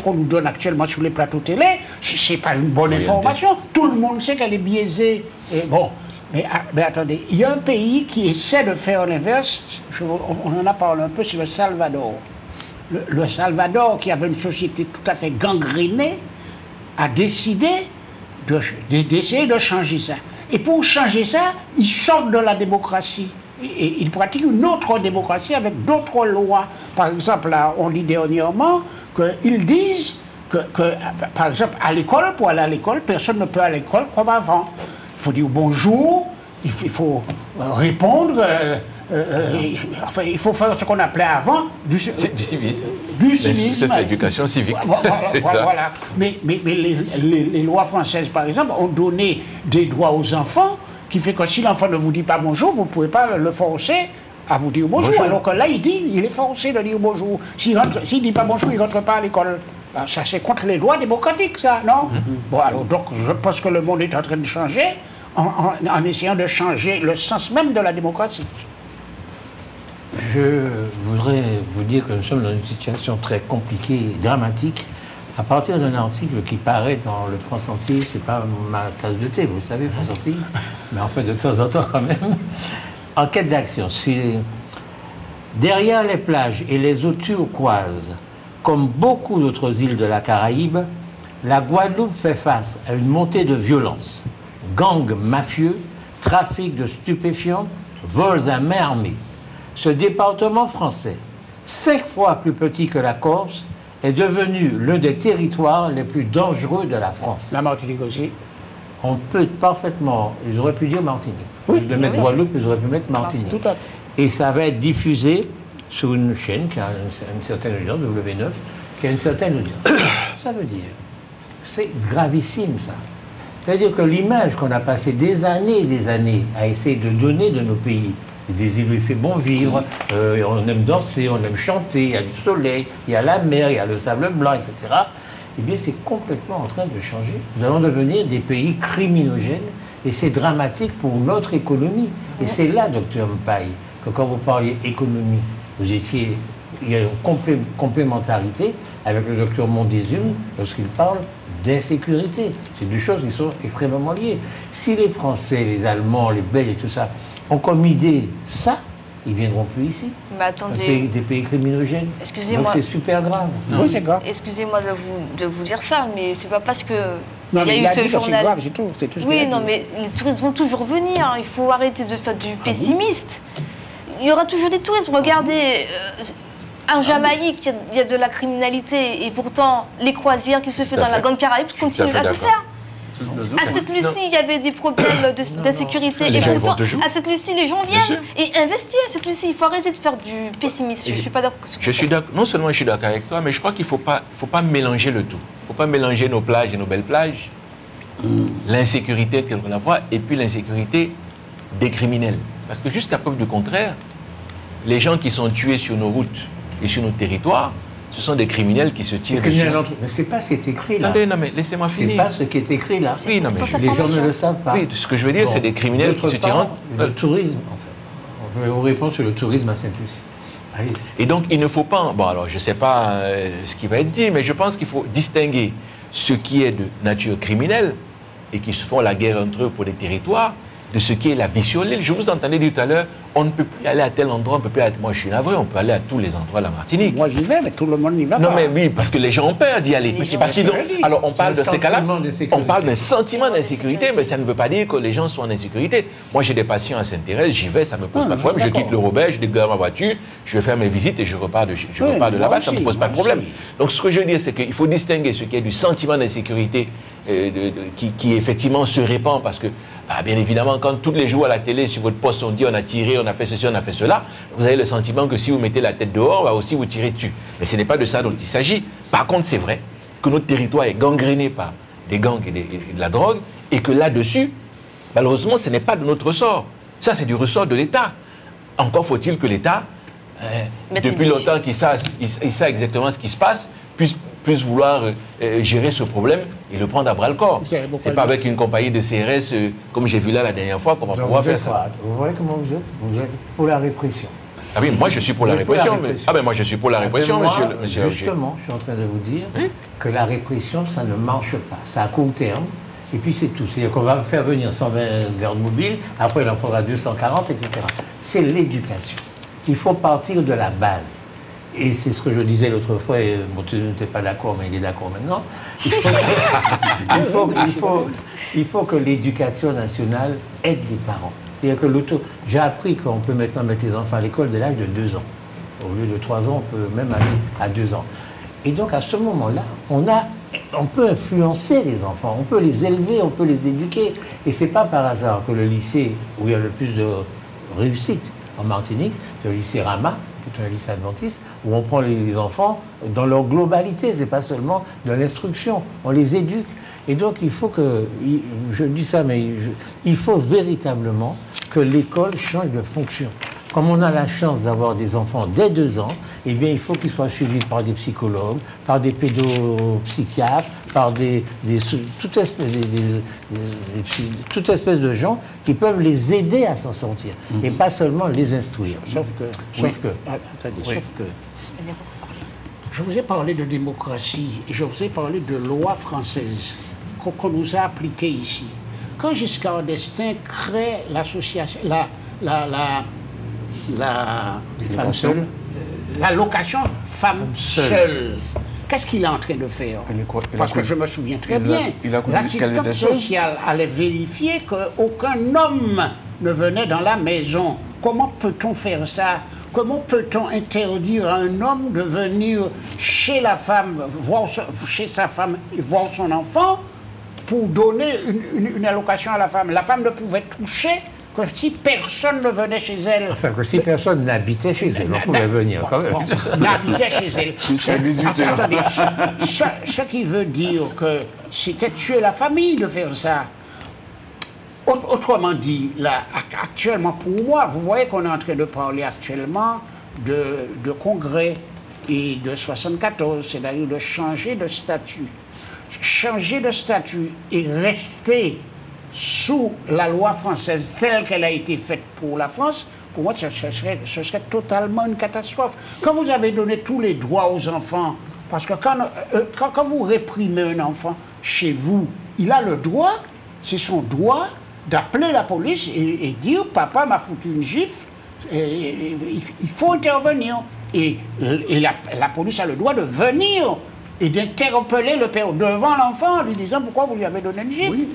qu'on nous donne actuellement sur les plateaux télé, c'est pas une bonne information. Tout le monde sait qu'elle est biaisée. Et bon, mais attendez, il y a un pays qui essaie de faire l'inverse. On en a parlé un peu, c'est le Salvador. Le Salvador, qui avait une société tout à fait gangrénée, a décidé d'essayer de changer ça. Et pour changer ça, ils sortent de la démocratie. Et ils pratiquent une autre démocratie avec d'autres lois. Par exemple, là, on lit dernièrement qu'ils disent que, par exemple, à l'école, pour aller à l'école, personne ne peut aller à l'école comme avant. Il faut dire bonjour, il faut répondre, enfin, il faut faire ce qu'on appelait avant du civisme. Du civisme. C'est l'éducation civique. Voilà. Mais les lois françaises, par exemple, ont donné des droits aux enfants qui fait que si l'enfant ne vous dit pas bonjour, vous ne pouvez pas le forcer à vous dire bonjour. Alors que là, il est forcé de dire bonjour. S'il ne dit pas bonjour, il ne rentre pas à l'école. Ça, c'est contre les lois démocratiques, ça, non? Bon, alors, donc, je pense que le monde est en train de changer en essayant de changer le sens même de la démocratie. Je voudrais vous dire que nous sommes dans une situation très compliquée et dramatique. À partir d'un article qui paraît dans le France Antilles, c'est pas ma tasse de thé, vous le savez, France Antilles, mais en fait de temps en temps quand même. Enquête d'action. Derrière les plages et les eaux turquoises, comme beaucoup d'autres îles de la Caraïbe, la Guadeloupe fait face à une montée de violence. Gangs mafieux, trafic de stupéfiants, vols à main armée. Ce département français, 5 fois plus petit que la Corse, est devenu l'un des territoires les plus dangereux de la France. La Martinique aussi. On peut parfaitement, ils auraient pu dire Martinique. Oui, au lieu de mettre Guadeloupe, ils auraient pu mettre Martinique. Tout à fait. Et ça va être diffusé sur une chaîne qui a une certaine audience, W9, qui a une certaine audience. Ça veut dire, c'est gravissime ça. C'est-à-dire que l'image qu'on a passé des années à essayer de donner de nos pays, des îles où il fait bon vivre, on aime danser, on aime chanter, il y a du soleil, il y a la mer, il y a le sable blanc, etc. Eh bien, c'est complètement en train de changer. Nous allons devenir des pays criminogènes et c'est dramatique pour notre économie. Et c'est là, docteur Mpaye, que quand vous parliez économie, il y a une complémentarité avec le docteur Mondésum lorsqu'il parle d'insécurité. C'est deux choses qui sont extrêmement liées. Si les Français, les Allemands, les Belges et tout ça ont comme idée ça, ils ne viendront plus ici. Mais attendez. Des pays criminogènes. Excusez-moi. Donc c'est super grave. Oui, c'est grave. Excusez-moi de vous dire ça, mais c'est pas parce que non, il y a eu ce journal. C'est grave, c'est tout. Oui, non, mais les touristes vont toujours venir. Il faut arrêter de faire du pessimiste. Il y aura toujours des touristes. Regardez, en Jamaïque, il y a de la criminalité et pourtant les croisières qui se font dans la Grande Caraïbe continuent à se faire. À cette Lucie, il y avait des problèmes d'insécurité et pourtant, à cette Lucie, les gens viennent et investissent à cette Lucie. Il faut arrêter de faire du pessimisme. Je suis pas d'accord. Je suis d'accord. Non seulement je suis d'accord avec toi, mais je crois qu'il faut pas mélanger le tout. Il ne faut pas mélanger nos plages et nos belles plages, l'insécurité qu'on a voit et puis l'insécurité des criminels. Parce que jusqu'à preuve du contraire, les gens qui sont tués sur nos routes et sur nos territoires, ce sont des criminels qui se tirent dessus. Mais ce n'est pas ce qui est écrit là. Non, mais laissez-moi finir. Ce n'est pas ce qui est écrit là. Oui, non, mais les gens ne le savent pas. Oui, ce que je veux dire, c'est des criminels qui se tirent. Le tourisme, en fait. On va répondre sur le tourisme à Sainte-Lucie. Et donc, il ne faut pas... Bon, alors, je ne sais pas ce qui va être dit, mais je pense qu'il faut distinguer ce qui est de nature criminelle et qui se font la guerre entre eux pour des territoires, de ce qui est la vie sur l'île. Je vous entendais dire tout à l'heure, on ne peut plus aller à tel endroit, on ne peut plus aller... Moi, je suis navré, on peut aller à tous les endroits de la Martinique. Moi, j'y vais, mais tout le monde n'y va pas. Non, mais oui, parce que les gens ont peur d'y aller. Parce qu'ils ont... Alors, on parle de ces cas-là, on parle d'un sentiment d'insécurité, mais ça ne veut pas dire que les gens sont en insécurité. Moi, j'ai des patients à Sainte-Thérèse, j'y vais, ça ne me pose pas de problème. Je quitte le Robert, je dégarde ma voiture, je vais faire mes visites et je repars de là-bas, ça ne me pose pas de problème. Donc, ce que je veux dire, c'est qu'il faut distinguer ce qui est du sentiment d'insécurité qui effectivement se répand parce que, bien évidemment, quand tous les jours à la télé, sur votre poste, on dit on a tiré, on a fait ceci, on a fait cela, vous avez le sentiment que si vous mettez la tête dehors, on va aussi vous tirer dessus. Mais ce n'est pas de ça dont il s'agit. Par contre, c'est vrai que notre territoire est gangréné par des gangs et de la drogue et que là-dessus, malheureusement, ce n'est pas de notre ressort. Ça, c'est du ressort de l'État. Encore faut-il que l'État, depuis longtemps qu'il sait exactement ce qui se passe, puisse vouloir gérer ce problème et le prendre à bras-le-corps. C'est pas avec une compagnie de CRS, comme j'ai vu là la dernière fois, qu'on va pouvoir faire ça. Vous voyez comment vous êtes? Vous êtes pour la répression. Ah oui, moi je suis pour la répression. Moi je suis pour la répression, monsieur. Justement, je suis en train de vous dire que la répression, ça ne marche pas. C'est à court terme. Et puis c'est tout. C'est-à-dire qu'on va faire venir 120 gardes mobiles, après il en faudra 240, etc. C'est l'éducation. Il faut partir de la base. Et c'est ce que je disais l'autre fois, et tu n'étais pas d'accord, mais il est d'accord maintenant. Il faut que l'éducation nationale aide les parents. C'est-à-dire que j'ai appris qu'on peut maintenant mettre les enfants à l'école dès l'âge de 2 ans. Au lieu de 3 ans, on peut même aller à 2 ans. Et donc à ce moment-là, on peut influencer les enfants, on peut les élever, on peut les éduquer. Et ce n'est pas par hasard que le lycée où il y a le plus de réussite en Martinique, c'est le lycée Rama, qui est un lycée adventiste, où on prend les enfants dans leur globalité, ce n'est pas seulement de l'instruction, on les éduque. Et donc il faut que, je dis ça, mais il faut véritablement que l'école change de fonction. Comme on a la chance d'avoir des enfants dès 2 ans, eh bien, il faut qu'ils soient suivis par des psychologues, par des pédopsychiatres, par toute espèce de gens qui peuvent les aider à s'en sortir, et pas seulement les instruire. Sauf que... Je vous ai parlé de démocratie, et je vous ai parlé de loi française qu'on nous a appliquée ici. Quand Giscard d'Estaing crée l'association, l'allocation femme seule. Qu'est-ce qu'il est en train de faire? Parce que je me souviens très bien, l'assistante sociale allait vérifier qu'aucun homme ne venait dans la maison. Comment peut-on faire ça? Comment peut-on interdire à un homme de venir chez la femme, chez sa femme et voir son enfant pour donner une allocation à la femme? La femme ne pouvait toucher que si personne ne venait chez elle. Enfin, que si personne n'habitait chez elle, on pouvait venir quand même. N'habitait chez elle. Jusqu'à 18 heures. Attendez, ce qui veut dire que c'était tuer la famille de faire ça. Autrement dit, là, actuellement, pour moi, vous voyez qu'on est en train de parler actuellement de congrès et de 74, c'est-à-dire de changer de statut. Changer de statut et rester sous la loi française telle qu'elle a été faite pour la France, pour moi, ce serait totalement une catastrophe. Quand vous avez donné tous les droits aux enfants, parce que quand vous réprimez un enfant chez vous, il a le droit, c'est son droit, d'appeler la police et dire « Papa m'a foutu une gifle, il faut intervenir ». Et la police a le droit de venir et d'interpeller le père devant l'enfant en lui disant pourquoi vous lui avez donné une gifle. Oui,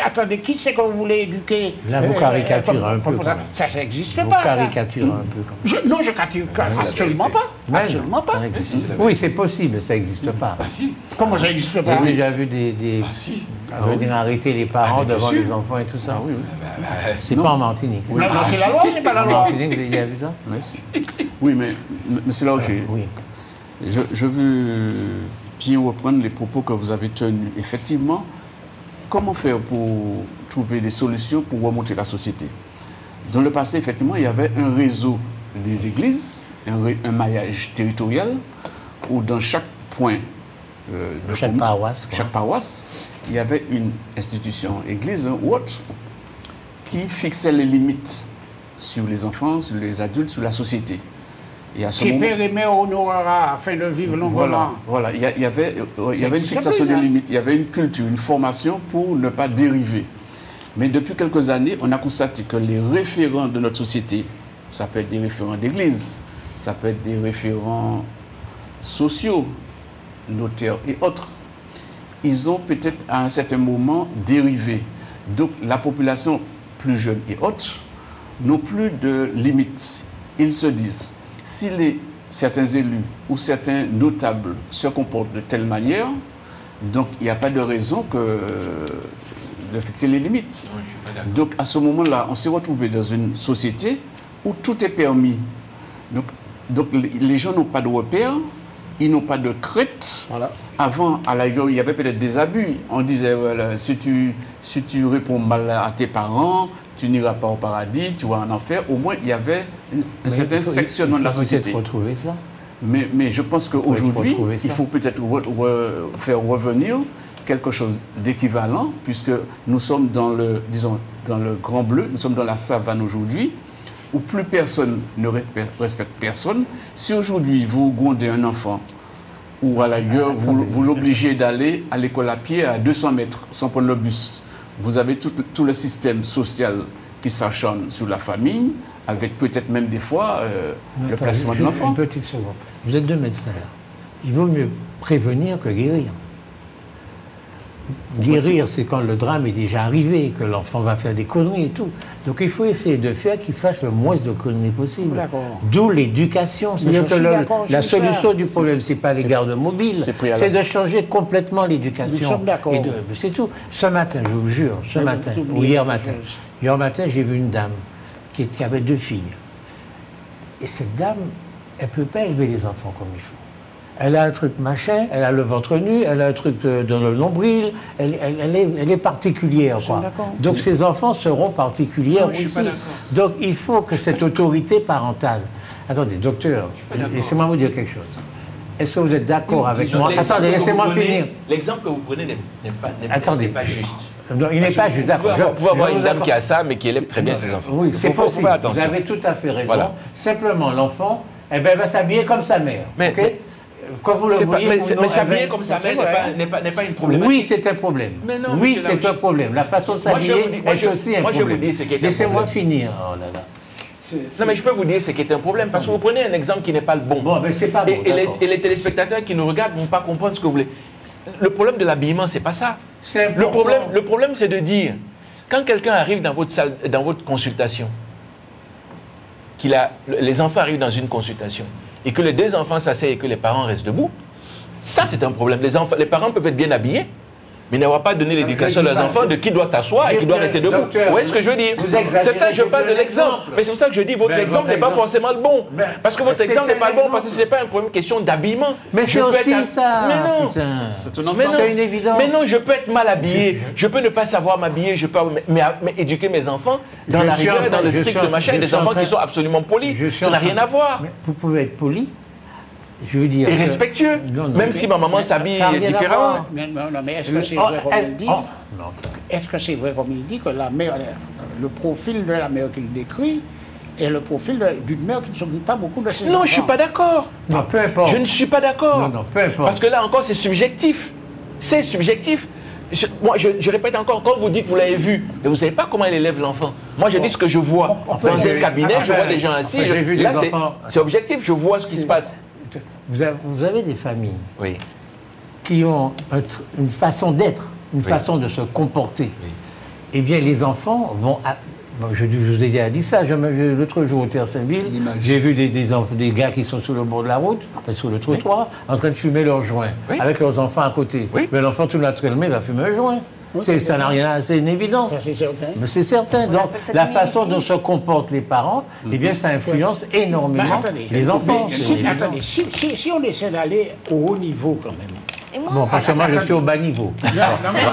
attendez, qui c'est que vous voulez éduquer? Là, vous caricaturez un peu. Ça n'existe pas. Vous caricaturez un peu. Non, je caricature absolument pas. Absolument pas. Oui, c'est possible, ça n'existe pas. Ah si. Comment ça n'existe pas? J'ai déjà vu venir arrêter les parents devant les enfants et tout ça. Ah oui, oui. C'est pas en Martinique. Non, c'est la loi, c'est pas la En loi. Martinique, vous avez déjà vu ça? Oui, mais M. Laoché, Oui. je veux bien reprendre les propos que vous avez tenus. Effectivement, comment faire pour trouver des solutions pour remonter la société? Dans le passé, effectivement, il y avait un réseau des églises, un maillage territorial, où dans chaque point de Chaque paroisse. chaque paroisse, il y avait une institution, église ou autre, qui fixait les limites sur les enfants, sur les adultes, sur la société. Et à ce Si moment, père et mère honorera afin de vivre longuement. voilà. Il y avait une fixation des limites, il y avait une culture, une formation pour ne pas dériver. Mais depuis quelques années, on a constaté que les référents de notre société, ça peut être des référents d'église, ça peut être des référents sociaux, notaires et autres, ils ont peut-être à un certain moment dérivé. Donc la population plus jeune et autres n'ont plus de limites. Ils se disent, si certains élus ou certains notables se comportent de telle manière, donc il n'y a pas de raison de fixer les limites. Donc à ce moment-là, on s'est retrouvé dans une société où tout est permis. Donc les gens n'ont pas de repères, ils n'ont pas de crainte. Voilà. Avant, à la rigueur, il y avait peut-être des abus. On disait, voilà, si tu réponds mal à tes parents, tu n'iras pas au paradis, tu vas en enfer. Au moins, il y avait un certain sectionnement de la société. Retrouver ça. Mais je pense qu'aujourd'hui, il faut peut-être faire revenir quelque chose d'équivalent, puisque nous sommes dans le Grand Bleu, nous sommes dans la savane aujourd'hui, où plus personne ne respecte personne. Si aujourd'hui vous grondez un enfant, ou à l'ailleurs vous l'obligez d'aller à l'école à pied à 200 mètres sans prendre le bus, vous avez tout le système social qui s'acharne sur la famille, avec peut-être même des fois le placement de l'enfant. Une petite seconde. Vous êtes deux médecins. Il vaut mieux prévenir que guérir. Guérir, c'est quand le drame est déjà arrivé, que l'enfant va faire des conneries et tout. Donc il faut essayer de faire qu'il fasse le moins de conneries possible. D'où l'éducation. C'est-à-dire que la solution du problème, ce n'est pas les gardes mobiles, c'est de changer complètement l'éducation. C'est tout. Ce matin, je vous jure, ou hier matin, j'ai vu une dame qui avait 2 filles. Et cette dame, elle ne peut pas élever les enfants comme il faut. Elle a un truc machin, elle a le ventre nu, elle a un truc dans le nombril, elle est particulière, quoi. Donc ces enfants seront particuliers aussi. Donc il faut que cette autorité parentale... Attendez, docteur, laissez-moi vous dire quelque chose. Est-ce que vous êtes d'accord avec moi? Attendez, laissez-moi finir. L'exemple que vous prenez n'est pas juste. Non, il n'est pas juste, d'accord. Vous pouvez avoir une dame qui a ça, mais qui élève très bien ses enfants. Oui, c'est possible. Vous avez tout à fait raison. Voilà. Simplement, l'enfant, elle va s'habiller comme sa mère. Quand vous le voyez, mais s'habiller comme sa mère n'est pas une problématique. Oui, c'est un problème. Non, oui, c'est un problème. La façon de s'habiller est aussi un problème. Laissez-moi finir. Oh là là. Non, mais je peux vous dire ce qui est un problème, parce que vous prenez un exemple qui n'est pas le bon. Bon, mais c'est pas bon. Et les téléspectateurs qui nous regardent ne vont pas comprendre ce que vous voulez. Le problème de l'habillement, c'est pas ça. Le problème, c'est de dire, quand quelqu'un arrive dans votre salle, dans votre consultation, les enfants arrivent dans une consultation, et que les 2 enfants s'asseyent et que les parents restent debout, ça c'est un problème. Les parents peuvent être bien habillés, mais n'avoir pas donné l'éducation à leurs enfants de qui doit t'asseoir et qui doit rester debout. Vous voyez ce que je veux dire? C'est ça que je parle de l'exemple. Mais c'est pour ça que je dis votre exemple n'est pas forcément le bon. Parce que votre exemple n'est pas le bon, parce que ce n'est pas une problème question d'habillement. Mais c'est aussi ça. Mais non. C'est une évidence. Mais non, je peux être mal habillé. Je peux ne pas savoir m'habiller. Je peux éduquer mes enfants dans la rigueur, dans le strict machin, des enfants qui sont absolument polis. Ça n'a rien à voir. Vous pouvez être poli. Je veux dire. Et respectueux, même si ma maman s'habille différemment. Non, mais est-ce que c'est vrai comme il dit? Est-ce que c'est vrai comme il dit que la mère, le profil de la mère qu'il décrit est le profil d'une mère qui ne s'occupe pas beaucoup de ses enfants? Non, je ne suis pas d'accord. Non, peu importe. Je ne suis pas d'accord. Non, peu importe. Parce que là encore, c'est subjectif. C'est subjectif. Moi, je répète encore, quand vous dites que vous l'avez vu, mais vous ne savez pas comment elle élève l'enfant. Moi, je dis ce que je vois. Dans un cabinet, je vois des gens assis. Là, c'est objectif, je vois ce qui se passe. Vous avez des familles qui ont une façon d'être, une façon de se comporter. Eh bien, les enfants vont... je vous ai déjà dit ça. L'autre jour, au Terre Saint-Ville, j'ai vu des gars qui sont sur le bord de la route, sur le trottoir, en train de fumer leur joint, avec leurs enfants à côté. Mais l'enfant, tout naturellement, va fumer un joint. Ça n'a rien à... C'est une évidence. C'est certain. Mais c'est certain. Donc, la façon dont se comportent les parents, eh bien, ça influence énormément les enfants. Si on essaie d'aller au haut niveau, quand même. Bon, parce que moi, je suis au bas niveau.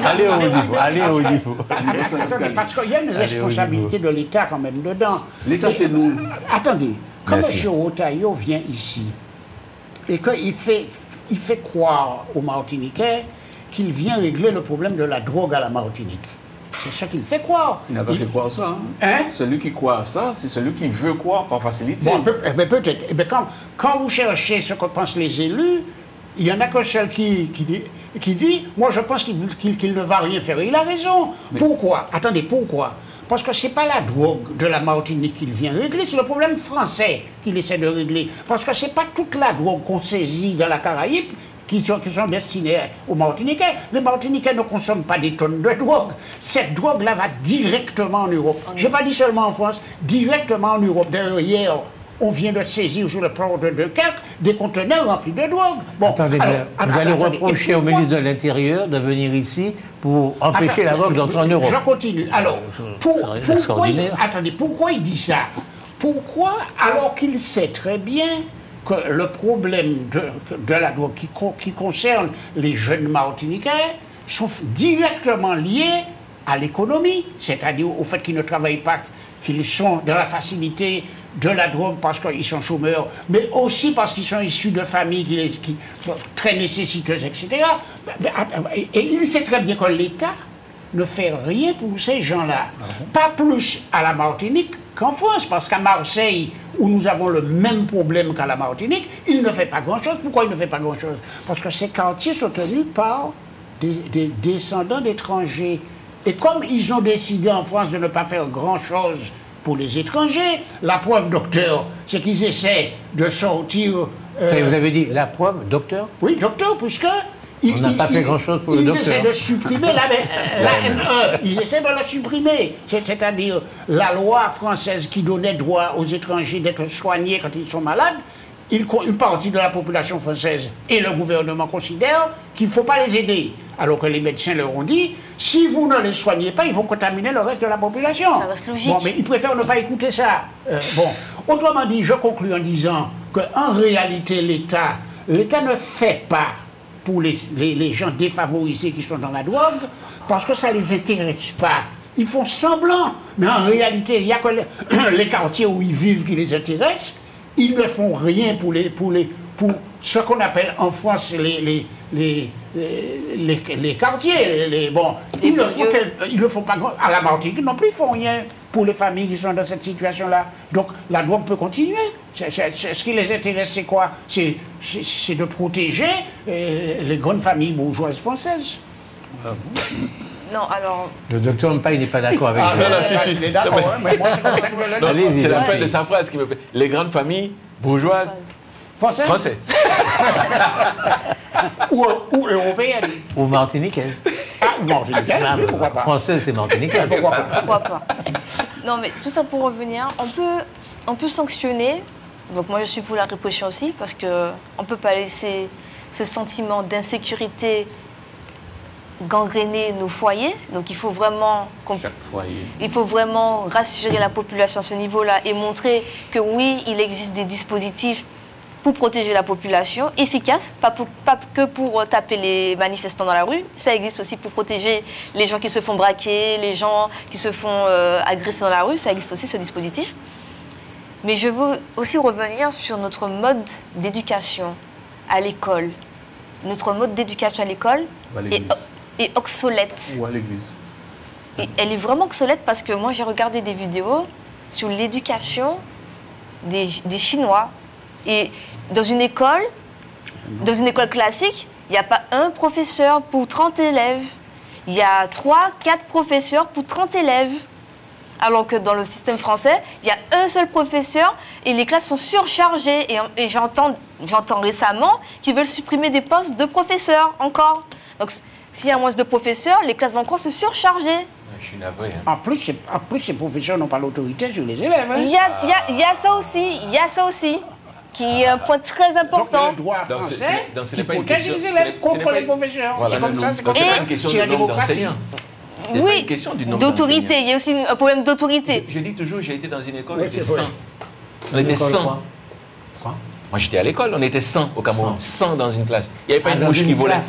Allez au haut niveau. Allez au haut niveau. Parce qu'il y a une responsabilité de l'État, quand même, dedans. L'État, c'est nous. Attendez. Quand M. Rotaillot vient ici, et qu'il fait croire aux Martiniquais qu'il vient régler le problème de la drogue à la Martinique. C'est ce qu'il fait croire. Il n'a pas fait croire ça. Hein? Celui qui croit à ça, c'est celui qui veut croire par facilité. Bon, peut-être. Eh bien, quand vous cherchez ce que pensent les élus, il n'y en a qu'un seul qui dit moi je pense qu'il ne va rien faire. Il a raison. Mais pourquoi? Attendez, pourquoi? Parce que ce n'est pas la drogue de la Martinique qu'il vient régler, c'est le problème français qu'il essaie de régler. Parce que ce n'est pas toute la drogue qu'on saisit dans la Caraïbe qui sont destinés aux Martiniquais. Les Martiniquais ne consomment pas des tonnes de drogue. Cette drogue-là va directement en Europe. Je n'ai pas dit seulement en France, directement en Europe. D'ailleurs, hier, on vient de saisir sur le port de Dunkerque des conteneurs remplis de drogue. Bon, attendez, vous allez reprocher au ministre de l'Intérieur de venir ici pour empêcher la drogue d'entrer en Europe. Je continue. Alors, pourquoi il dit ça? Pourquoi, alors qu'il sait très bien que le problème de la drogue qui concerne les jeunes Martiniquais sont directement liés à l'économie, c'est-à-dire au fait qu'ils ne travaillent pas, qu'ils sont dans la facilité de la drogue parce qu'ils sont chômeurs, mais aussi parce qu'ils sont issus de familles très nécessiteuses, etc. Et il sait très bien que l'État ne fait rien pour ces gens-là. Pas plus à la Martinique qu'en France, parce qu'à Marseille, où nous avons le même problème qu'à la Martinique, il ne fait pas grand-chose. Pourquoi il ne fait pas grand-chose? Parce que ces quartiers sont tenus par des descendants d'étrangers. Et comme ils ont décidé en France de ne pas faire grand-chose pour les étrangers, la preuve, docteur, c'est qu'ils essaient de sortir... Vous avez dit la preuve, docteur? Oui, docteur, puisque... On n'a pas fait grand-chose pour le docteur. Ils essaient de supprimer la ME. Ils essaient de la supprimer. C'est-à-dire la loi française qui donnait droit aux étrangers d'être soignés quand ils sont malades. Une partie de la population française et le gouvernement considèrent qu'il ne faut pas les aider. Alors que les médecins leur ont dit, si vous ne les soignez pas, ils vont contaminer le reste de la population. Ça reste logique. Bon, mais ils préfèrent ne pas écouter ça. Autrement dit, je conclus en disant qu'en réalité, l'État ne fait pas pour les gens défavorisés qui sont dans la drogue, parce que ça ne les intéresse pas. Ils font semblant, mais en réalité, il n'y a que les quartiers où ils vivent qui les intéressent. Ils ne font rien pour ce qu'on appelle en France les quartiers. Ils ne font pas à la Martinique non plus, ils ne font rien pour les familles qui sont dans cette situation-là. Donc la drogue peut continuer. Ce qui les intéresse, c'est quoi? C'est de protéger les grandes familles bourgeoises françaises. Non, alors... Le docteur Mpaye n'est pas d'accord avec vous. Il est d'accord, mais moi, c'est comme ça que je le dis. C'est la fin de sa phrase qui me plaît. Les grandes familles bourgeoises françaises. ou européennes. Ou martiniquaises. Ou martiniquaises, pourquoi pas? Françaises et martiniquaises. Pourquoi pas? Non, mais tout ça pour revenir, on peut sanctionner. Donc moi, je suis pour la répression aussi, parce qu'on ne peut pas laisser ce sentiment d'insécurité gangréner nos foyers. Donc il faut vraiment rassurer la population à ce niveau-là et montrer que oui, il existe des dispositifs pour protéger la population, efficaces, pas que pour taper les manifestants dans la rue. Ça existe aussi pour protéger les gens qui se font braquer, les gens qui se font agresser dans la rue. Ça existe aussi, ce dispositif. Mais je veux aussi revenir sur notre mode d'éducation à l'école. Notre mode d'éducation à l'école est obsolète. Ou à l'église. Et elle est vraiment obsolète parce que moi, j'ai regardé des vidéos sur l'éducation des Chinois. Et dans une école classique, il n'y a pas un professeur pour 30 élèves. Il y a 3-4 professeurs pour 30 élèves. Alors que dans le système français, il y a un seul professeur et les classes sont surchargées. Et j'entends récemment qu'ils veulent supprimer des postes de professeurs encore. Donc, s'il y a moins de professeurs, les classes vont encore se surcharger. Je suis navré. En plus, ces professeurs n'ont pas l'autorité sur les élèves. Il y a ça aussi, qui est un point très important. Donc, le droit français qui pas une protège question, les élèves contre les professeurs. Voilà, c'est comme ça, c'est comme ça. C'est pas une question de nombre d'enseignants. Oui, d'autorité. Il y a aussi un problème d'autorité. Je dis toujours, j'ai été dans une école, on était c'est vrai. 100. On était 100. Moi, j'étais à l'école, on était 100 au Cameroun. 100 dans une classe. Il n'y avait pas une mouche qui volait.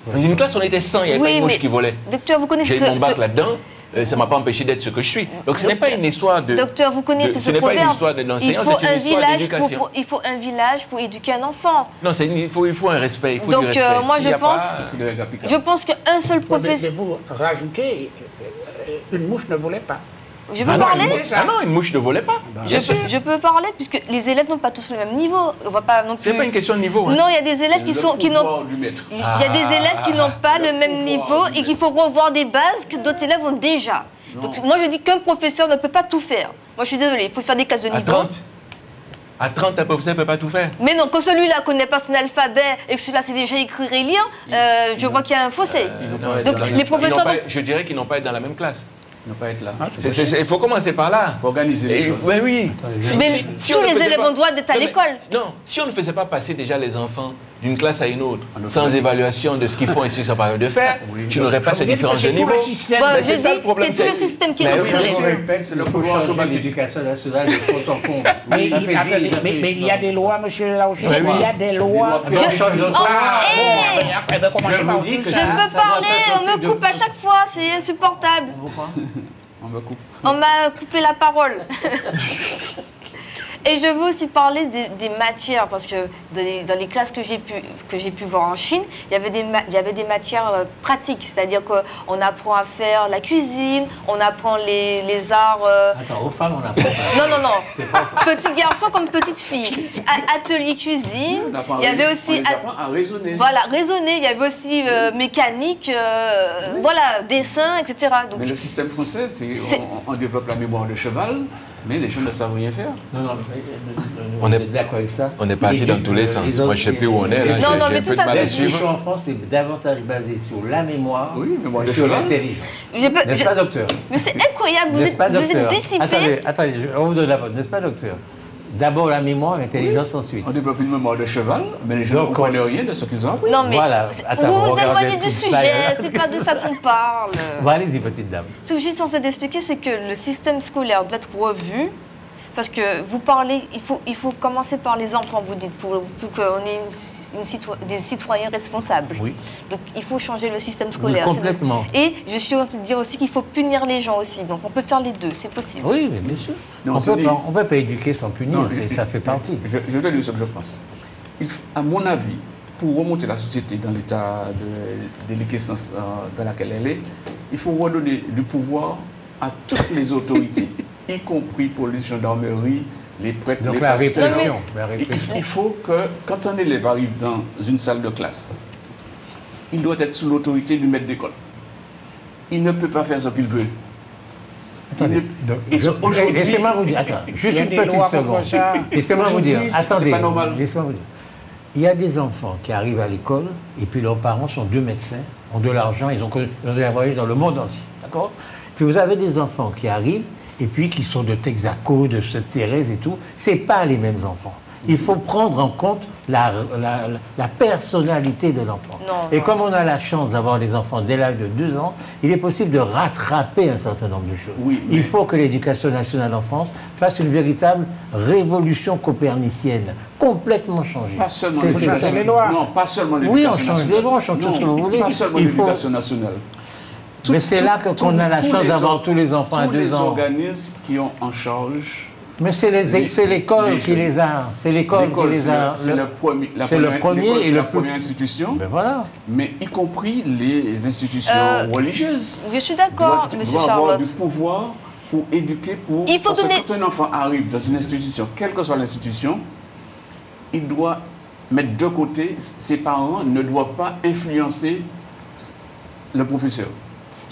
Dans une classe, on était 100, il n'y avait pas une mouche qui volait. Docteur, vous connaissez J'ai mon bac là-dedans. Ça ne m'a pas empêché d'être ce que je suis. Donc ce n'est pas une histoire de... Docteur, vous connaissez ce proverbe. Ce n'est pas une histoire d'un enseignant, c'est une histoire d'éducation. Il faut un village pour éduquer un enfant. Non, il faut un respect, il faut du respect. Donc moi je pense qu'un seul professeur... Mais vous rajoutez, une mouche ne volait pas. Je peux parler Ah non, une mouche ne volait pas. je peux parler, puisque les élèves n'ont pas tous le même niveau. On va pas non plus... C'est pas une question de niveau. Hein. Non, il y a des élèves qui n'ont... du maître. Il y a des élèves qui n'ont pas le même niveau et qu'il faut revoir des bases que d'autres élèves ont déjà. Donc moi je dis qu'un professeur ne peut pas tout faire. Moi je suis désolée, il faut faire des classes de À niveau. 30, à 30, un professeur ne peut pas tout faire. Mais non, quand celui-là ne connaît pas son alphabet et que celui-là sait déjà écrire et lire, je vois qu'il y a un fossé. Donc les professeurs... Je dirais qu'ils n'ont pas été dans la même classe. Ne pas être là. Il faut commencer par là. Il faut organiser les choses. Ben oui. Mais tous les élèves ont droit d'être à l'école. Non, si on ne faisait pas passer déjà les enfants d'une classe à une autre, sans évaluation de ce qu'ils font et ce qu'ils sont capables de faire, tu n'aurais pas ces différences de niveau. C'est tout le système qui est obsolète. C'est le pouvoir automatique. L'éducation nationale, il faut en compte. Mais il y a des lois, monsieur Laouché. Il y a des lois. Je vous dis que Je peux parler, on me coupe à chaque fois, c'est insupportable. On me coupe. On m'a coupé la parole. Et je veux aussi parler des matières, parce que dans les classes que j'ai pu voir en Chine, il y avait des matières pratiques, c'est-à-dire qu'on apprend à faire la cuisine, on apprend les arts... Attends, aux femmes, on apprend pas. Non. Petit garçon comme petite fille. Atelier cuisine, il y avait aussi... On les apprend à raisonner. Voilà, raisonner, il y avait aussi mécanique, voilà, dessin, etc. Donc, Mais le système français, on développe la mémoire de cheval, mais les gens ne savent rien faire. Non, On est d'accord avec ça. On est parti dans tous les sens. Moi, je ne sais plus où on est. Là. Non, mais tout ça... L'éducation en France est davantage basée sur la mémoire mémoire que de sur cheval. l'intelligence. N'est-ce pas, docteur? Mais c'est incroyable, vous êtes dissipé. Attendez, on vous donne la bonne, n'est-ce pas, docteur? D'abord la mémoire, l'intelligence ensuite. On développe une mémoire de cheval, mais les gens ne comprennent rien de ce qu'ils ont appris. Non, mais voilà. vous vous éloignez du sujet, c'est pas de ça qu'on parle. Bon, allez-y, petite dame. Ce que je suis censée d'expliquer, c'est que le système scolaire doit être revu. Parce que vous parlez, il faut commencer par les enfants, vous dites, pour qu'on ait des citoyens responsables. Oui. Donc il faut changer le système scolaire. Oui, complètement. Et je suis en train de dire aussi qu'il faut punir les gens aussi. Donc on peut faire les deux, c'est possible. Oui, mais bien sûr. Non, on ne peut pas éduquer sans punir, ça fait partie. Je te dis ce que je pense. À mon avis, pour remonter la société dans l'état de déliquescence dans laquelle elle est, il faut redonner du pouvoir à toutes les autorités. Y compris police, gendarmerie, les prêtres, donc les la pasteurs. répression. Il faut que, quand un élève arrive dans une salle de classe, il doit être sous l'autorité du maître d'école. Il ne peut pas faire ce qu'il veut. Attendez, laissez-moi vous dire, attends, juste une petite seconde. Laissez-moi vous dire, attendez, laissez-moi vous dire. Il y a des enfants qui arrivent à l'école et puis leurs parents sont 2 médecins, ont de l'argent, ils ont voyagé dans le monde entier, d'accord? Puis vous avez des enfants qui arrivent et puis qui sont de Texaco, de Sainte-Thérèse et tout, c'est pas les mêmes enfants. Il faut prendre en compte la personnalité de l'enfant. Et comme on a la chance d'avoir des enfants dès l'âge de 2 ans, il est possible de rattraper un certain nombre de choses. Oui, il faut que l'éducation nationale en France fasse une véritable révolution copernicienne, complètement changée. Pas seulement l'éducation nationale. Non, pas seulement l'éducation nationale. Oui, on change les lois, on change tout ce que vous voulez. Pas seulement l'éducation nationale. Mais c'est là qu'on a la chance d'avoir tous les enfants à 2 ans. Tous les organismes qui ont en charge... Mais c'est l'école qui les a. C'est l'école qui les a. C'est la première institution. Ben voilà. Mais y compris les institutions religieuses. Je suis d'accord, M. Charlotte. Avoir du pouvoir pour éduquer, parce que quand un enfant arrive dans une institution, quelle que soit l'institution, il doit mettre de côté, ses parents ne doivent pas influencer le professeur.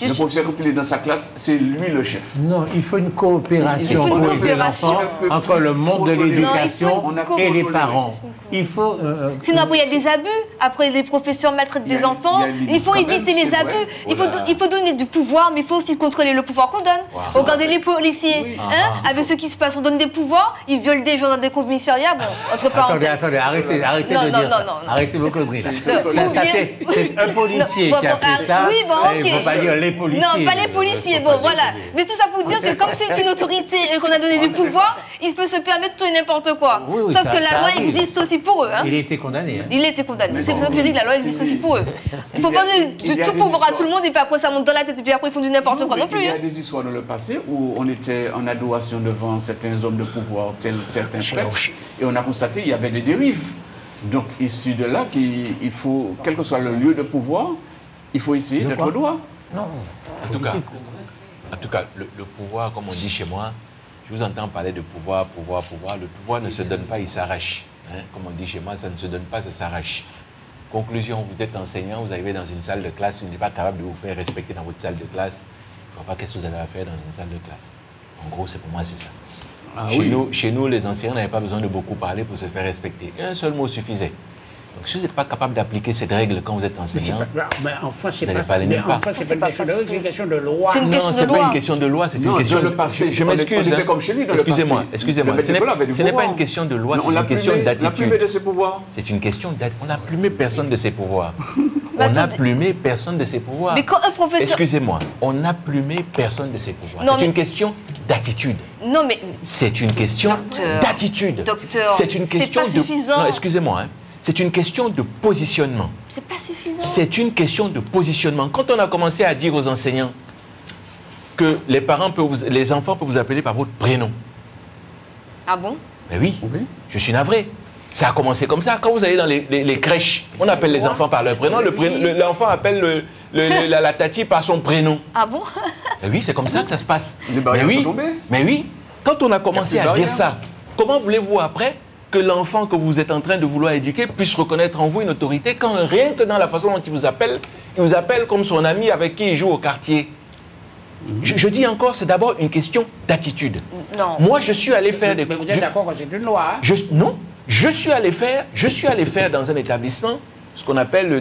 Le professeur, quand il est dans sa classe, c'est lui le chef. Non, il faut une coopération pour élever l'enfant entre le monde de l'éducation et les parents. Il faut... Sinon, après, il y a des abus. Après, les professeurs maltraitent des enfants. Il faut éviter les abus. Il faut donner du pouvoir, mais il faut aussi contrôler le pouvoir qu'on donne. Regardez les policiers. Avec ce qui se passe, on donne des pouvoirs, ils violent des gens dans des commissariats. Bon, entre parenthèses. Attendez, arrêtez de dire ça. Arrêtez vos conneries. C'est un policier qui a fait ça. Oui, bon, ok. Il ne faut pas dire les policiers. Non, pas les policiers, bon, voilà. Mais tout ça pour dire que comme c'est une autorité et qu'on a donné du pouvoir, il peut se permettre tout et n'importe quoi. Sauf que la loi existe aussi pour eux. Il a été condamné. Il a été condamné. C'est pour ça que je dis que la loi existe aussi pour eux. Il ne faut pas donner tout pouvoir à tout le monde et puis après ça monte dans la tête et puis après ils font du n'importe quoi non plus. Il y a des histoires dans le passé où on était en adoration devant certains hommes de pouvoir, tels certains prêtres, et on a constaté qu'il y avait des dérives. Donc, issu de là, il faut, quel que soit le lieu de pouvoir, il faut essayer d'être droit. Non. En tout cas, En tout cas, le pouvoir, comme on dit chez moi, je vous entends parler de pouvoir. Le pouvoir ne se donne pas, il s'arrache. Hein? Comme on dit chez moi, ça ne se donne pas, ça s'arrache. Conclusion, vous êtes enseignant, vous arrivez dans une salle de classe, vous n'êtes pas capable de vous faire respecter dans votre salle de classe. Je ne vois pas qu'est-ce que vous avez à faire dans une salle de classe. En gros, c'est pour moi, c'est ça. Ah, chez nous, les enseignants n'avaient pas besoin de beaucoup parler pour se faire respecter. Un seul mot suffisait. Donc, si vous n'êtes pas capable d'appliquer cette règle quand vous êtes enseignant, mais enfin, c'est pas une question de loi. C'est une question de loi. Non, ce n'est pas une question de loi, c'est une question de... le passé. Je m'excuse. On était comme chez lui dans le passé. Excusez-moi. Ce n'est pas une question de loi, c'est une question d'attitude. On a plumé de ses pouvoirs. C'est une question d'attitude. On n'a plumé personne de ses pouvoirs. On n'a plumé personne de ses pouvoirs. Mais quand un professeur... Excusez-moi, on n'a plumé personne de ses pouvoirs. C'est une question d'attitude. Non, mais... C'est une question d'attitude. Docteur, c'est une question pas suffisant. Non, excusez-moi, hein. C'est une question de positionnement. C'est pas suffisant. C'est une question de positionnement. Quand on a commencé à dire aux enseignants que les enfants peuvent vous appeler par votre prénom. Ah bon? Mais oui, je suis navré. Ça a commencé comme ça. Quand vous allez dans les crèches, on appelle les enfants par leur prénom. L'enfant appelle la tati par son prénom. Ah bon? Mais oui, c'est comme ça que ça se passe. Les barrières sont tombées. Mais oui, quand on a commencé à dire ça, comment voulez-vous après que l'enfant que vous êtes en train de vouloir éduquer puisse reconnaître en vous une autorité quand rien que dans la façon dont il vous appelle comme son ami avec qui il joue au quartier. Je dis encore, c'est d'abord une question d'attitude. Non. Moi, je suis allé faire des... Mais vous êtes d'accord que c'est une loi, hein? Non. Je suis allé faire dans un établissement ce qu'on appelle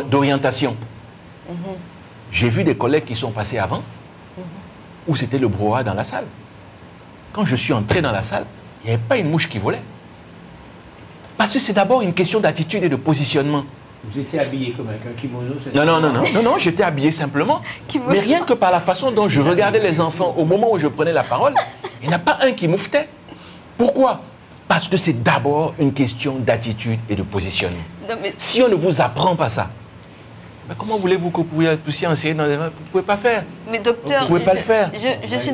d'orientation. J'ai vu des collègues qui sont passés avant, où c'était le brouhaha dans la salle. Quand je suis entré dans la salle, il n'y avait pas une mouche qui volait. Parce que c'est d'abord une question d'attitude et de positionnement. Vous étiez habillé comme avec un kimono? Non, j'étais habillé simplement. Mais rien que par la façon dont je regardais les enfants au moment où je prenais la parole, il n'y en a pas un qui mouftait. Pourquoi? Parce que c'est d'abord une question d'attitude et de positionnement. Non, mais... Si on ne vous apprend pas ça, mais comment voulez-vous que vous puissiez enseigner dans les... Vous ne pouvez pas faire. Mais docteur, vous ne pouvez pas le faire. Je suis...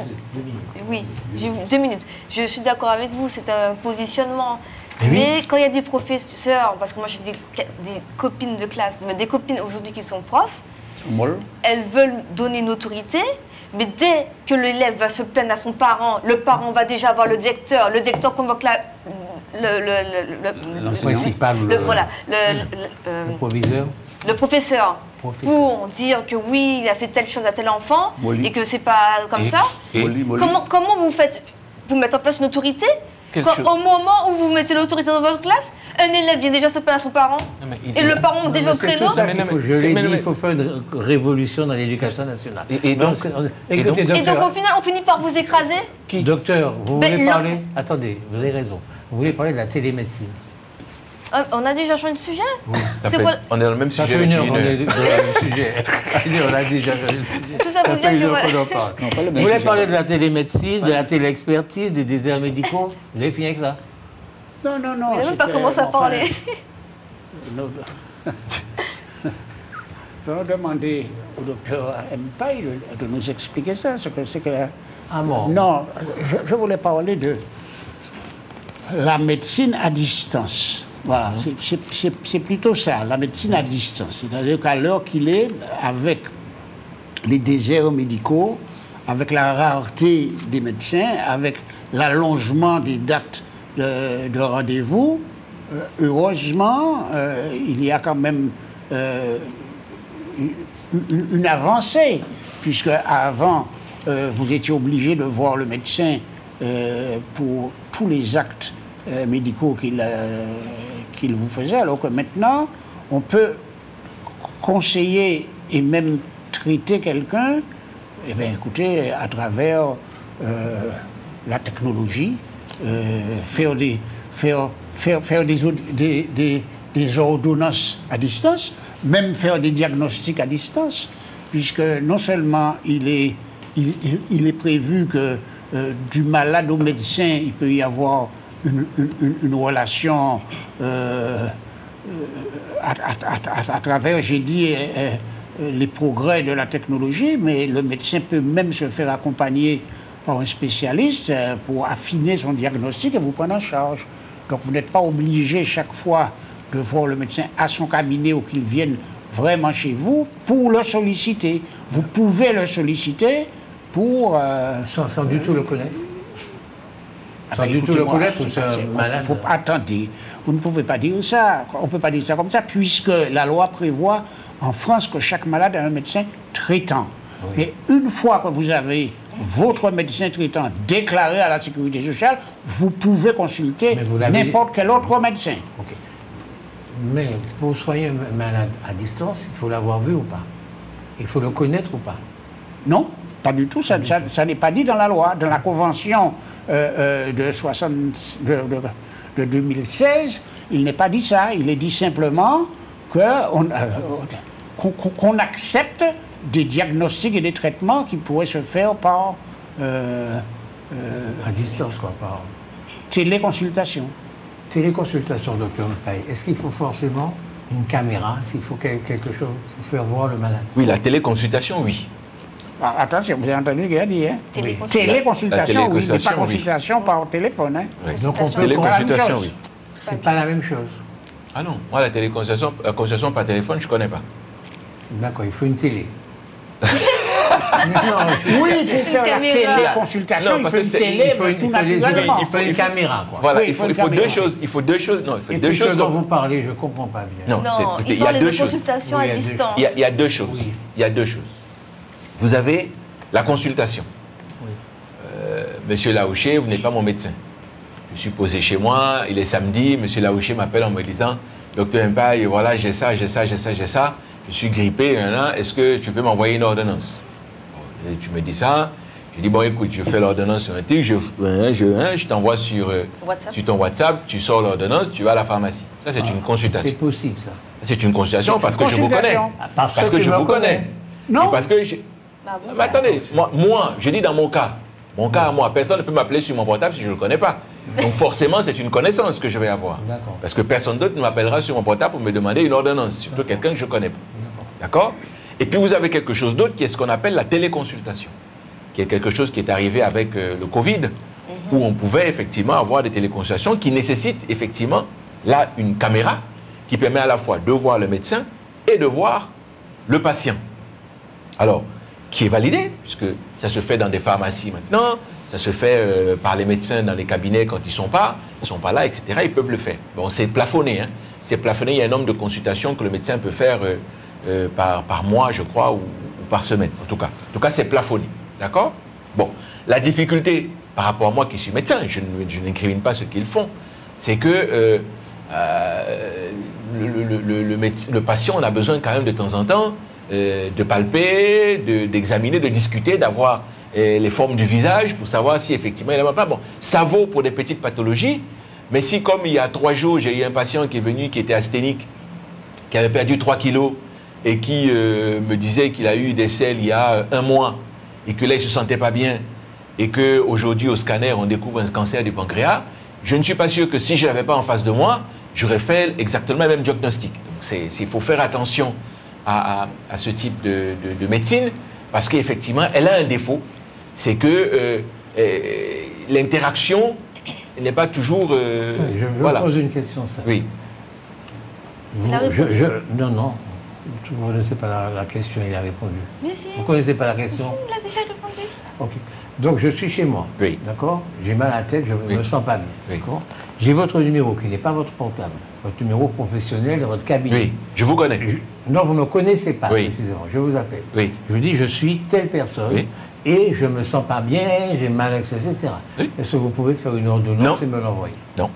Oui, j'ai 2 minutes. Je suis d'accord avec vous, c'est un positionnement. Mais quand il y a des professeurs, parce que moi j'ai des copines de classe, mais des copines aujourd'hui qui sont profs, elles veulent donner une autorité, mais dès que l'élève va se plaindre à son parent, le parent va déjà voir le directeur convoque le principal, le proviseur. Le professeur, pour dire que oui, il a fait telle chose à tel enfant et que c'est pas comme ça. Comment vous faites? Vous mettez en place une autorité? Au moment où vous mettez l'autorité dans votre classe, un élève vient déjà se plaindre à son parent et le parent monte déjà au créneau. Je l'ai dit, il faut faire une révolution dans l'éducation nationale. Et donc au final, on finit par vous écraser. Docteur, vous voulez parler? Attendez, vous avez raison. Vous voulez parler de la télémédecine? On a déjà changé de sujet. On est dans le même sujet. Ça fait une heure qu'on est dans le même sujet. On a déjà changé de sujet. Tout ça pour dire qu'on en parle. Vous voulez parler de la télémédecine, de la téléexpertise, des déserts médicaux? Vous avez fini avec ça? Non. Il n'a même pas commencé à parler. Je vais demander au docteur Mpaye de nous expliquer ça. Ah bon? Non, je voulais parler de la médecine à distance. Voilà, c'est plutôt ça, la médecine à distance. C'est-à-dire qu'à l'heure qu'il est, avec les déserts médicaux, avec la rareté des médecins, avec l'allongement des dates de rendez-vous, heureusement, il y a quand même une avancée, puisque avant, vous étiez obligé de voir le médecin pour tous les actes médicaux qu'il vous faisait, alors que maintenant, on peut conseiller et même traiter quelqu'un, eh bien, écoutez, à travers la technologie, faire des ordonnances à distance, même faire des diagnostics à distance, puisque non seulement il est prévu que du malade au médecin, il peut y avoir une relation à travers, j'ai dit, les progrès de la technologie, mais le médecin peut même se faire accompagner par un spécialiste pour affiner son diagnostic et vous prendre en charge. Donc vous n'êtes pas obligé chaque fois de voir le médecin à son cabinet ou qu'il vienne vraiment chez vous pour le solliciter. Vous pouvez le solliciter pour... Sans du tout le connaître. Sans ben, du tout le écoutez-moi, connaître, ou c'est un malade. Attendez, vous ne pouvez pas dire ça. On ne peut pas dire ça comme ça, puisque la loi prévoit en France que chaque malade a un médecin traitant. Oui. Mais une fois que vous avez votre médecin traitant déclaré à la sécurité sociale, vous pouvez consulter Mais vous l'avez- n'importe quel autre médecin. Ok. Mais pour soigner un malade à distance, il faut l'avoir vu ou pas? Il faut le connaître ou pas? Non, pas du tout. Ça n'est pas dit dans la loi. Dans la convention de 2016, il n'est pas dit ça. Il est dit simplement qu'on accepte des diagnostics et des traitements qui pourraient se faire par À distance, quoi, par téléconsultation. téléconsultation, docteur Mpaye. Est-ce qu'il faut forcément une caméra? S'il faut quelque chose pour faire voir le malade? Oui, la téléconsultation, oui. Ah, attention, vous avez entendu ce qu'il a dit, hein? Téléconsultation. Téléconsultation, La oui, mais pas téléconsultation, oui. consultation par téléphone, hein? Oui. Donc on peut Téléconsultation, chose. oui. C'est pas la même chose. Ah non, moi la téléconsultation, la consultation par téléphone, je ne connais pas. D'accord, il faut une télé. Non, Oui, pour faire la caméra. téléconsultation, Non, il parce faut que une c'est- télé, il faut mais une- tout il faut les naturellement. images, il faut une caméra, quoi. Voilà, Oui, il faut une deux caméra. choses. Il faut deux choses. Non, il faut Et deux puis choses. ce dont vous parlez, je ne comprends pas bien. Non, Non, écoutez, il parle de deux choses. consultation Oui, à il y a deux- distance. Il y a deux choses. Oui. Il y a deux choses. Vous avez la consultation. Oui. Monsieur Laouché, vous n'êtes pas mon médecin. Je suis posé chez moi, il est samedi, monsieur Laouché m'appelle en me disant, docteur Mpaye, voilà, j'ai ça, j'ai ça, j'ai ça, j'ai ça, je suis grippé, est-ce que tu peux m'envoyer une ordonnance? Et tu me dis ça, je dis, bon écoute, je fais l'ordonnance sur un tic, je t'envoie sur ton WhatsApp, tu sors l'ordonnance, tu vas à la pharmacie. Ça, c'est une consultation. C'est possible, ça. C'est une consultation parce que je vous connais. Consultation. Parce Parce que tu je me vous connais. Non. Et parce que Bah bon, mais attendez, moi, je dis dans mon cas, à moi, personne ne peut m'appeler sur mon portable si je ne le connais pas. Donc forcément, c'est une connaissance que je vais avoir. D'accord. Parce que personne d'autre ne m'appellera sur mon portable pour me demander une ordonnance, surtout quelqu'un que je ne connais pas. D'accord? Et puis vous avez quelque chose d'autre qui est ce qu'on appelle la téléconsultation, qui est quelque chose qui est arrivé avec le Covid, où on pouvait effectivement avoir des téléconsultations qui nécessitent effectivement là une caméra qui permet à la fois de voir le médecin et de voir le patient. Alors, qui est validé, puisque ça se fait dans des pharmacies maintenant, ça se fait par les médecins dans les cabinets quand ils ne sont pas là, etc. Ils peuvent le faire. Bon, c'est plafonné, hein. C'est plafonné, il y a un nombre de consultations que le médecin peut faire par mois, je crois, ou par semaine, en tout cas. En tout cas, c'est plafonné, d'accord? Bon, la difficulté, par rapport à moi qui suis médecin, je n'incrimine pas ce qu'ils font, c'est que le patient, on a besoin quand même de temps en temps de palper, d'examiner, de discuter, d'avoir les formes du visage pour savoir si effectivement il a pas. Bon, ça vaut pour des petites pathologies, mais si comme il y a 3 jours, j'ai eu un patient qui est venu, qui était asthénique, qui avait perdu 3 kilos et qui me disait qu'il a eu des selles il y a 1 mois et que là il ne se sentait pas bien et qu'aujourd'hui au scanner on découvre un cancer du pancréas, je ne suis pas sûr que si je ne l'avais pas en face de moi, j'aurais fait exactement le même diagnostic. Donc il faut faire attention à ce type de médecine, parce qu'effectivement, elle a un défaut, c'est que l'interaction n'est pas toujours... Je voilà. pose une question simple. Oui. Vous- Il a répondu. non. Vous ne connaissez pas la question, il a répondu. Mais si, Vous ne connaissez pas la question? il a déjà répondu. Ok. Donc je suis chez moi. Oui. D'accord? J'ai mal à la tête, je ne Oui. me sens pas bien. Oui. D'accord? J'ai votre numéro qui n'est pas votre portable. Votre numéro professionnel de votre cabinet. Oui, je vous connais. Non, vous ne me connaissez pas Oui. précisément. Je vous appelle. Oui. Je vous dis, je suis telle personne Oui. et je ne me sens pas bien, j'ai mal, etc. Oui. Est-ce que vous pouvez faire une ordonnance Non. et me l'envoyer? Non.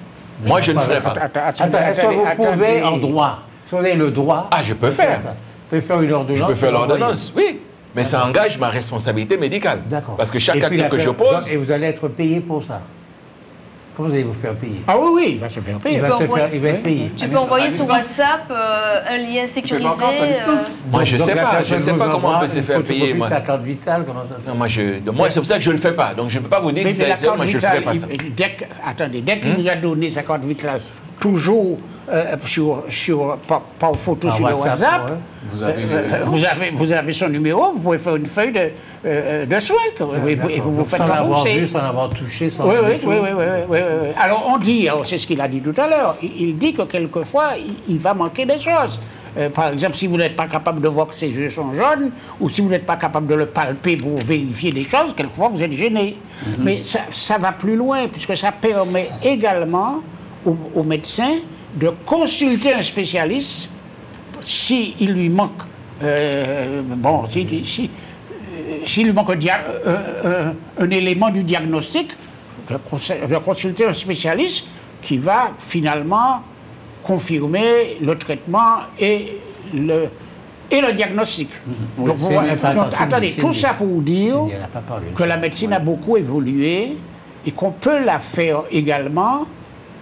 Moi, je ne ferai pas. Attends, est-ce que vous pouvez en droit, si vous avez le droit... Ah, je peux de faire. ça, vous pouvez faire une ordonnance. Je peux faire et l'envoyer. l'ordonnance, oui. Mais ça engage ma responsabilité médicale. D'accord. Parce que chaque Et puis acte la que je personne- pose... Et vous allez être payé pour ça. Comment vous allez vous faire payer? Ah oui, il va se faire payer. Il va être payé. Tu peux envoyer sur WhatsApp un lien sécurisé. Moi, je ne sais la pas. Je personne ne sais vous pas comment on envoie peut se une faire payer. photocopie de Moi, sa carte vitale, comment ça se fait? non, moi c'est pour ça que je ne le fais pas. Donc, je ne peux pas vous dire Mais si la c'est carte moi, je ne ferai vitale, pas ça. dès qu'il nous a donné sa carte vitale, toujours par photo Par sur le WhatsApp, WhatsApp, ouais. vous avez son numéro, vous pouvez faire une feuille de soins et vous vous faites Sans l'avoir rembourser. vu, sans l'avoir touché, sans Oui, rien oui, du tout. oui. Alors on dit, c'est ce qu'il a dit tout à l'heure, il dit que quelquefois il va manquer des choses. Par exemple, si vous n'êtes pas capable de voir que ses yeux sont jaunes, ou si vous n'êtes pas capable de le palper pour vérifier des choses, quelquefois vous êtes gêné. Mais ça va plus loin, puisque ça permet également au médecin de consulter un spécialiste s'il lui manque, s'il lui manque un élément du diagnostic, de consulter un spécialiste qui va finalement confirmer le traitement et le diagnostic. Donc, attendez, tout ça pour vous dire que la médecine a beaucoup évolué et qu'on peut la faire également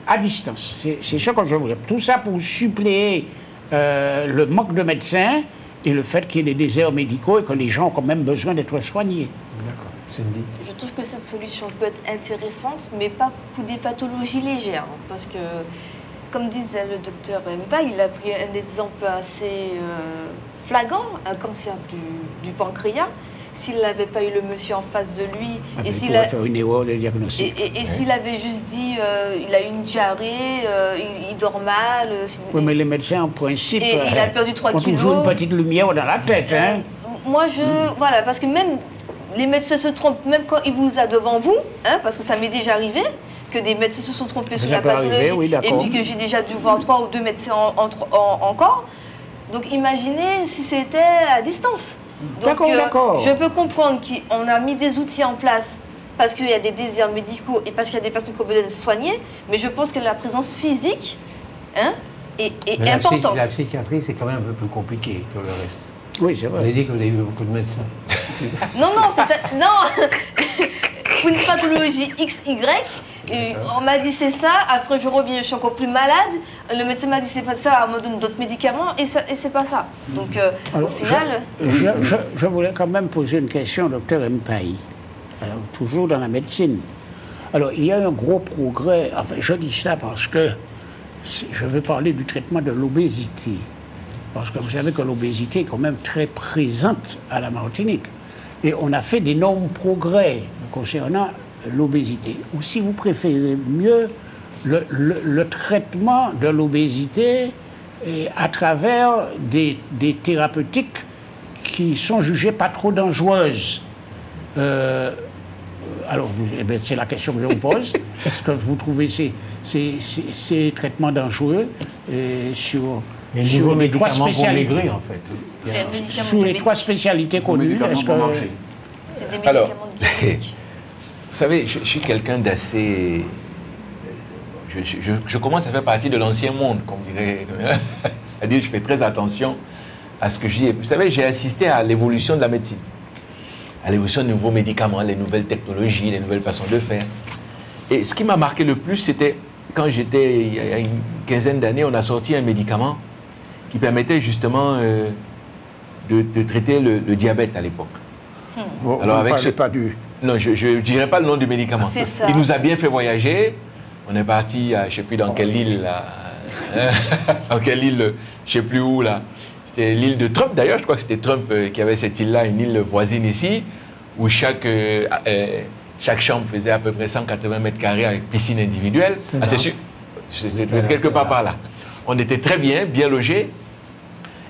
à distance. C'est ce que je voulais. Tout ça pour suppléer le manque de médecins et le fait qu'il y ait des déserts médicaux et que les gens ont quand même besoin d'être soignés. D'accord. Cindy. Je trouve que cette solution peut être intéressante, mais pas pour des pathologies légères. Parce que, comme disait le docteur Mba, il a pris un exemple assez flagrant, un cancer du pancréas. S'il n'avait pas eu le monsieur en face de lui, et s'il a fait une erreur de diagnostic. Et s'il avait juste dit, il a eu une diarrhée, il dort mal. Oui, mais les médecins, en principe, et il a perdu 3 kilos. Ont toujours une petite lumière dans la tête. Moi, voilà, parce que même les médecins se trompent, même quand il vous a devant vous, parce que ça m'est déjà arrivé, que des médecins se sont trompés sur la pathologie, et puis que j'ai déjà dû voir 3 ou 2 médecins encore. Donc imaginez si c'était à distance. Donc je peux comprendre qu'on a mis des outils en place parce qu'il y a des déserts médicaux et parce qu'il y a des personnes qui ont besoin d'être soignées, mais je pense que la présence physique est importante. La psychiatrie, c'est quand même un peu plus compliqué que le reste. Oui, c'est vrai. Vous avez dit que vous avez vu beaucoup de médecins. Non, pour une pathologie XY, on m'a dit c'est ça, après je reviens, je suis encore plus malade, le médecin m'a dit c'est pas ça, on me donne d'autres médicaments et c'est pas ça. Donc alors, au final... Je voulais quand même poser une question au docteur Mpaï, alors toujours dans la médecine. Alors il y a un gros progrès, enfin je dis ça parce que je veux parler du traitement de l'obésité. Parce que vous savez que l'obésité est quand même très présente à la Martinique. Et on a fait d'énormes progrès concernant l'obésité. Ou si vous préférez mieux, le traitement de l'obésité à travers des thérapeutiques qui sont jugées pas trop dangereuses. Alors, c'est la question que je vous pose. Est-ce que vous trouvez ces traitements dangereux sur... Les nouveaux médicaments pour maigrir, en fait. Sous les 3 spécialités connues, est-ce que... C'est des médicaments de diabétique. Vous savez, je suis quelqu'un d'assez... Je commence à faire partie de l'ancien monde, comme dirait. C'est-à-dire, je fais très attention à ce que je dis. Vous savez, j'ai assisté à l'évolution de la médecine, à l'évolution de nouveaux médicaments, les nouvelles technologies, les nouvelles façons de faire. Et ce qui m'a marqué le plus, c'était quand j'étais, il y a une quinzaine d'années, on a sorti un médicament qui permettait justement de traiter le diabète à l'époque. Alors avec ce pas du... Non, je ne dirais pas le nom du médicament. C'est ça. Il nous a bien fait voyager. On est parti à, je ne sais plus dans quelle île, là. Dans quelle île, je ne sais plus où, là. C'était l'île de Trump, d'ailleurs. Je crois que c'était Trump qui avait cette île-là, une île voisine ici, où chaque chambre faisait à peu près 180 mètres carrés avec piscine individuelle. Ah, c'est sûr. C'était quelque part par là. On était très bien logés.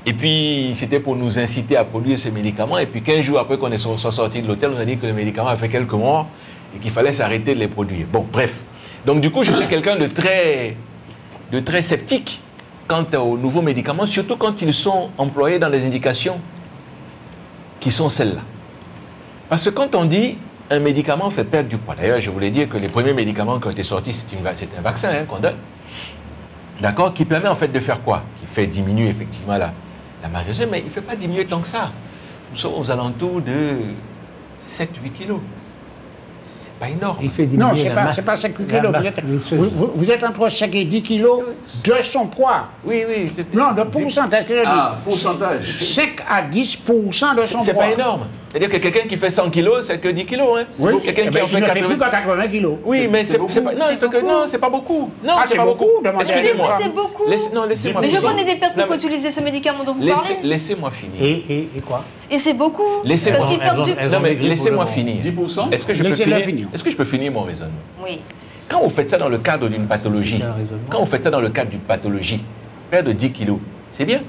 Et puis, c'était pour nous inciter à produire ce médicament. Et puis, 15 jours après qu'on soit sortis de l'hôtel, on a dit que le médicament a fait quelques morts et qu'il fallait s'arrêter de les produire. Bon, bref. Donc, du coup, je suis quelqu'un de très sceptique quant aux nouveaux médicaments, surtout quand ils sont employés dans des indications qui sont celles-là. Parce que quand on dit un médicament fait perdre du poids, d'ailleurs, je voulais dire que les premiers médicaments qui ont été sortis, c'est un vaccin qu'on donne, d'accord, qui permet en fait de faire quoi? Qui fait diminuer effectivement la maigriture, mais il ne fait pas diminuer tant que ça. Nous sommes aux alentours de 7-8 kilos. C'est pas énorme. Il fait diminuer non, c'est pas 5 kilos. Vous êtes entre 5 et 10 kilos de son poids. Oui. Non, de pourcentage. Pourcentage. 5 à 10% de son poids. C'est pas énorme. C'est-à-dire que quelqu'un qui fait 100 kilos, c'est que 10 kilos. Hein. Oui, quelqu'un qui en fait 80... plus que 80 kilos. Oui, mais c'est pas... Non, c'est pas beaucoup. Non, c'est pas beaucoup. Excusez-moi. C'est beaucoup. Non, laissez-moi mais finir. je connais des personnes qui ont utilisé ce médicament dont vous parlez. Laissez-moi finir. Et quoi? Et c'est beaucoup. Parce qu'ils perdent du... Non, mais laissez-moi finir. 10%. Est-ce que je peux finir mon raisonnement? Oui. Quand vous faites ça dans le cadre d'une pathologie, perdre 10 kilos, c'est bien.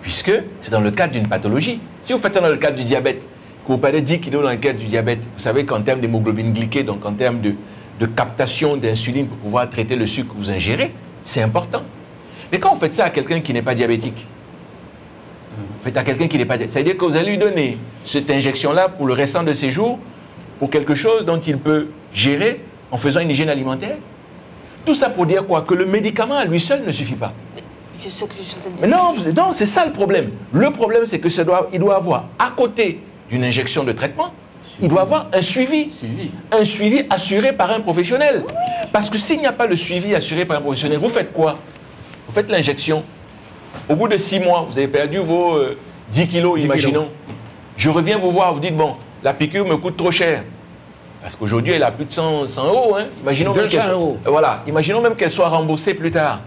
puisque c'est dans le cadre d'une pathologie. Si vous faites ça dans le cadre du diabète, que vous perdez 10 kilos dans le cadre du diabète, vous savez qu'en termes d'hémoglobine glyquée, donc en termes de captation d'insuline pour pouvoir traiter le sucre que vous ingérez, c'est important. Mais quand vous faites ça à quelqu'un qui n'est pas diabétique, faites à quelqu'un qui n'est pas diabétique, ça veut dire que vous allez lui donner cette injection-là pour le restant de ses jours, pour quelque chose dont il peut gérer en faisant une hygiène alimentaire. Tout ça pour dire quoi? Que le médicament à lui seul ne suffit pas. Je sais que je suis en train de Mais non, c'est ça le problème. Le problème, c'est que il doit avoir, à côté d'une injection de traitement, il doit avoir un suivi. Un suivi assuré par un professionnel. Parce que s'il n'y a pas le suivi assuré par un professionnel, vous faites quoi? Vous faites l'injection. Au bout de 6 mois, vous avez perdu vos 10 kilos, imaginons. Je reviens vous voir, vous dites, bon, la piqûre me coûte trop cher. Parce qu'aujourd'hui, elle a plus de 100 euros. Hein. Imaginons même voilà. Imaginons même qu'elle soit remboursée plus tard.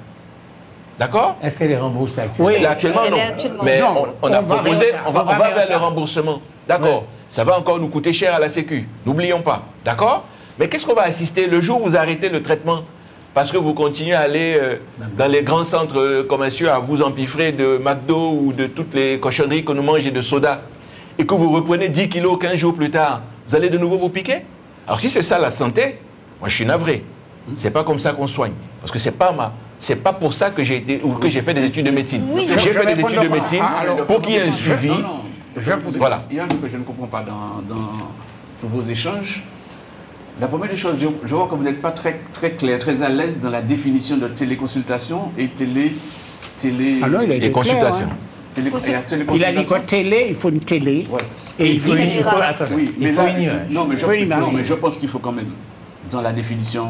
D'accord? Est-ce qu'elle est remboursée actuellement? Oui, actuellement, non. Mais on a proposé, on va vers le remboursement. D'accord. Ça va encore nous coûter cher à la Sécu. N'oublions pas. D'accord? Mais qu'est-ce qu'on va assister le jour où vous arrêtez le traitement? Parce que vous continuez à aller dans les grands centres commerciaux à vous empiffrer de McDo ou de toutes les cochonneries que nous mange et de soda. Et que vous reprenez 10 kilos 15 jours plus tard. Vous allez de nouveau vous piquer? Alors si c'est ça la santé, moi je suis navré. C'est pas comme ça qu'on soigne. Parce que c'est pas pour ça que j'ai été ou que j'ai fait des études de médecine. Oui, j'ai fait des études de médecine pour qu'il y ait un suivi. Voilà. Il y a un truc que je ne comprends pas dans tous vos échanges. La première des choses, je vois que vous n'êtes pas très clair, très à l'aise dans la définition de téléconsultation et consultation. Il a dit quoi? Télé, il faut une télé. Ouais. Et il faut une mais je pense qu'il faut quand même, dans la définition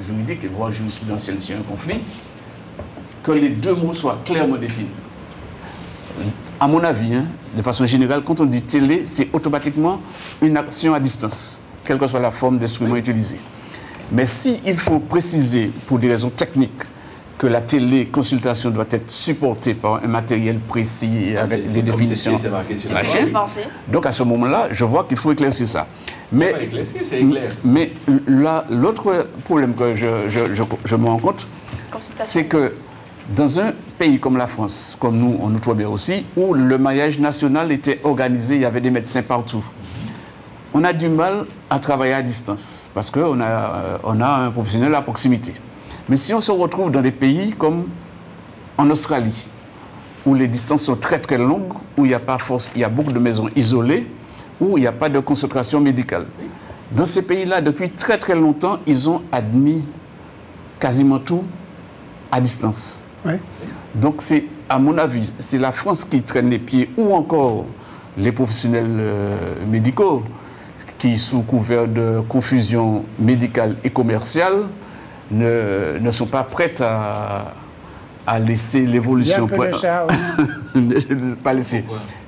juridique, et voire jurisprudentielle s'il y a un conflit, que les deux mots soient clairement définis. À mon avis, de façon générale, quand on dit télé, c'est automatiquement une action à distance, quelle que soit la forme d'instrument utilisé. Mais s'il faut préciser, pour des raisons techniques, que la téléconsultation doit être supportée par un matériel précis avec des définitions. Donc à ce moment-là, je vois qu'il faut éclaircir ça. Mais l'autre problème que je me rends compte, c'est que dans un pays comme la France, comme nous, en Outre-mer aussi, où le maillage national était organisé, il y avait des médecins partout, on a du mal à travailler à distance parce qu'on a un professionnel à proximité. Mais si on se retrouve dans des pays comme en Australie, où les distances sont très très longues, où il y a beaucoup de maisons isolées, où il n'y a pas de concentration médicale. Dans ces pays-là, depuis très très longtemps, ils ont admis quasiment tout à distance. Oui. Donc c'est, à mon avis, c'est la France qui traîne les pieds, ou encore les professionnels médicaux, qui, sous couvert de confusion médicale et commerciale, ne sont pas prêtes à laisser l'évolution pas laisser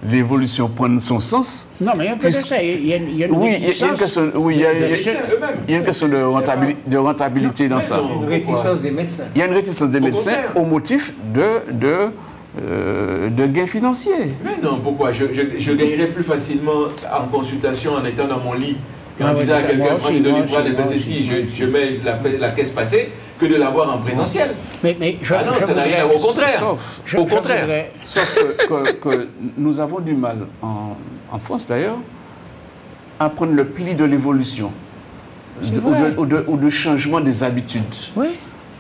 l'évolution prendre son sens. Non, mais il y a un peu de ça. Il y a une question, il y a une question de rentabilité dans ça. Une réticence des médecins. Il y a une réticence des médecins au motif de gains financiers. Mais non, pourquoi? Je gagnerais plus facilement en consultation en étant dans mon lit. En disant à quelqu'un, prends des doliprane et fais ceci, je mets la caisse passée, que de l'avoir en présentiel. Mais ça n'a rien, au contraire. Au contraire. Sauf que nous avons du mal, en France d'ailleurs, à prendre le pli de l'évolution ou de changement des habitudes. Oui.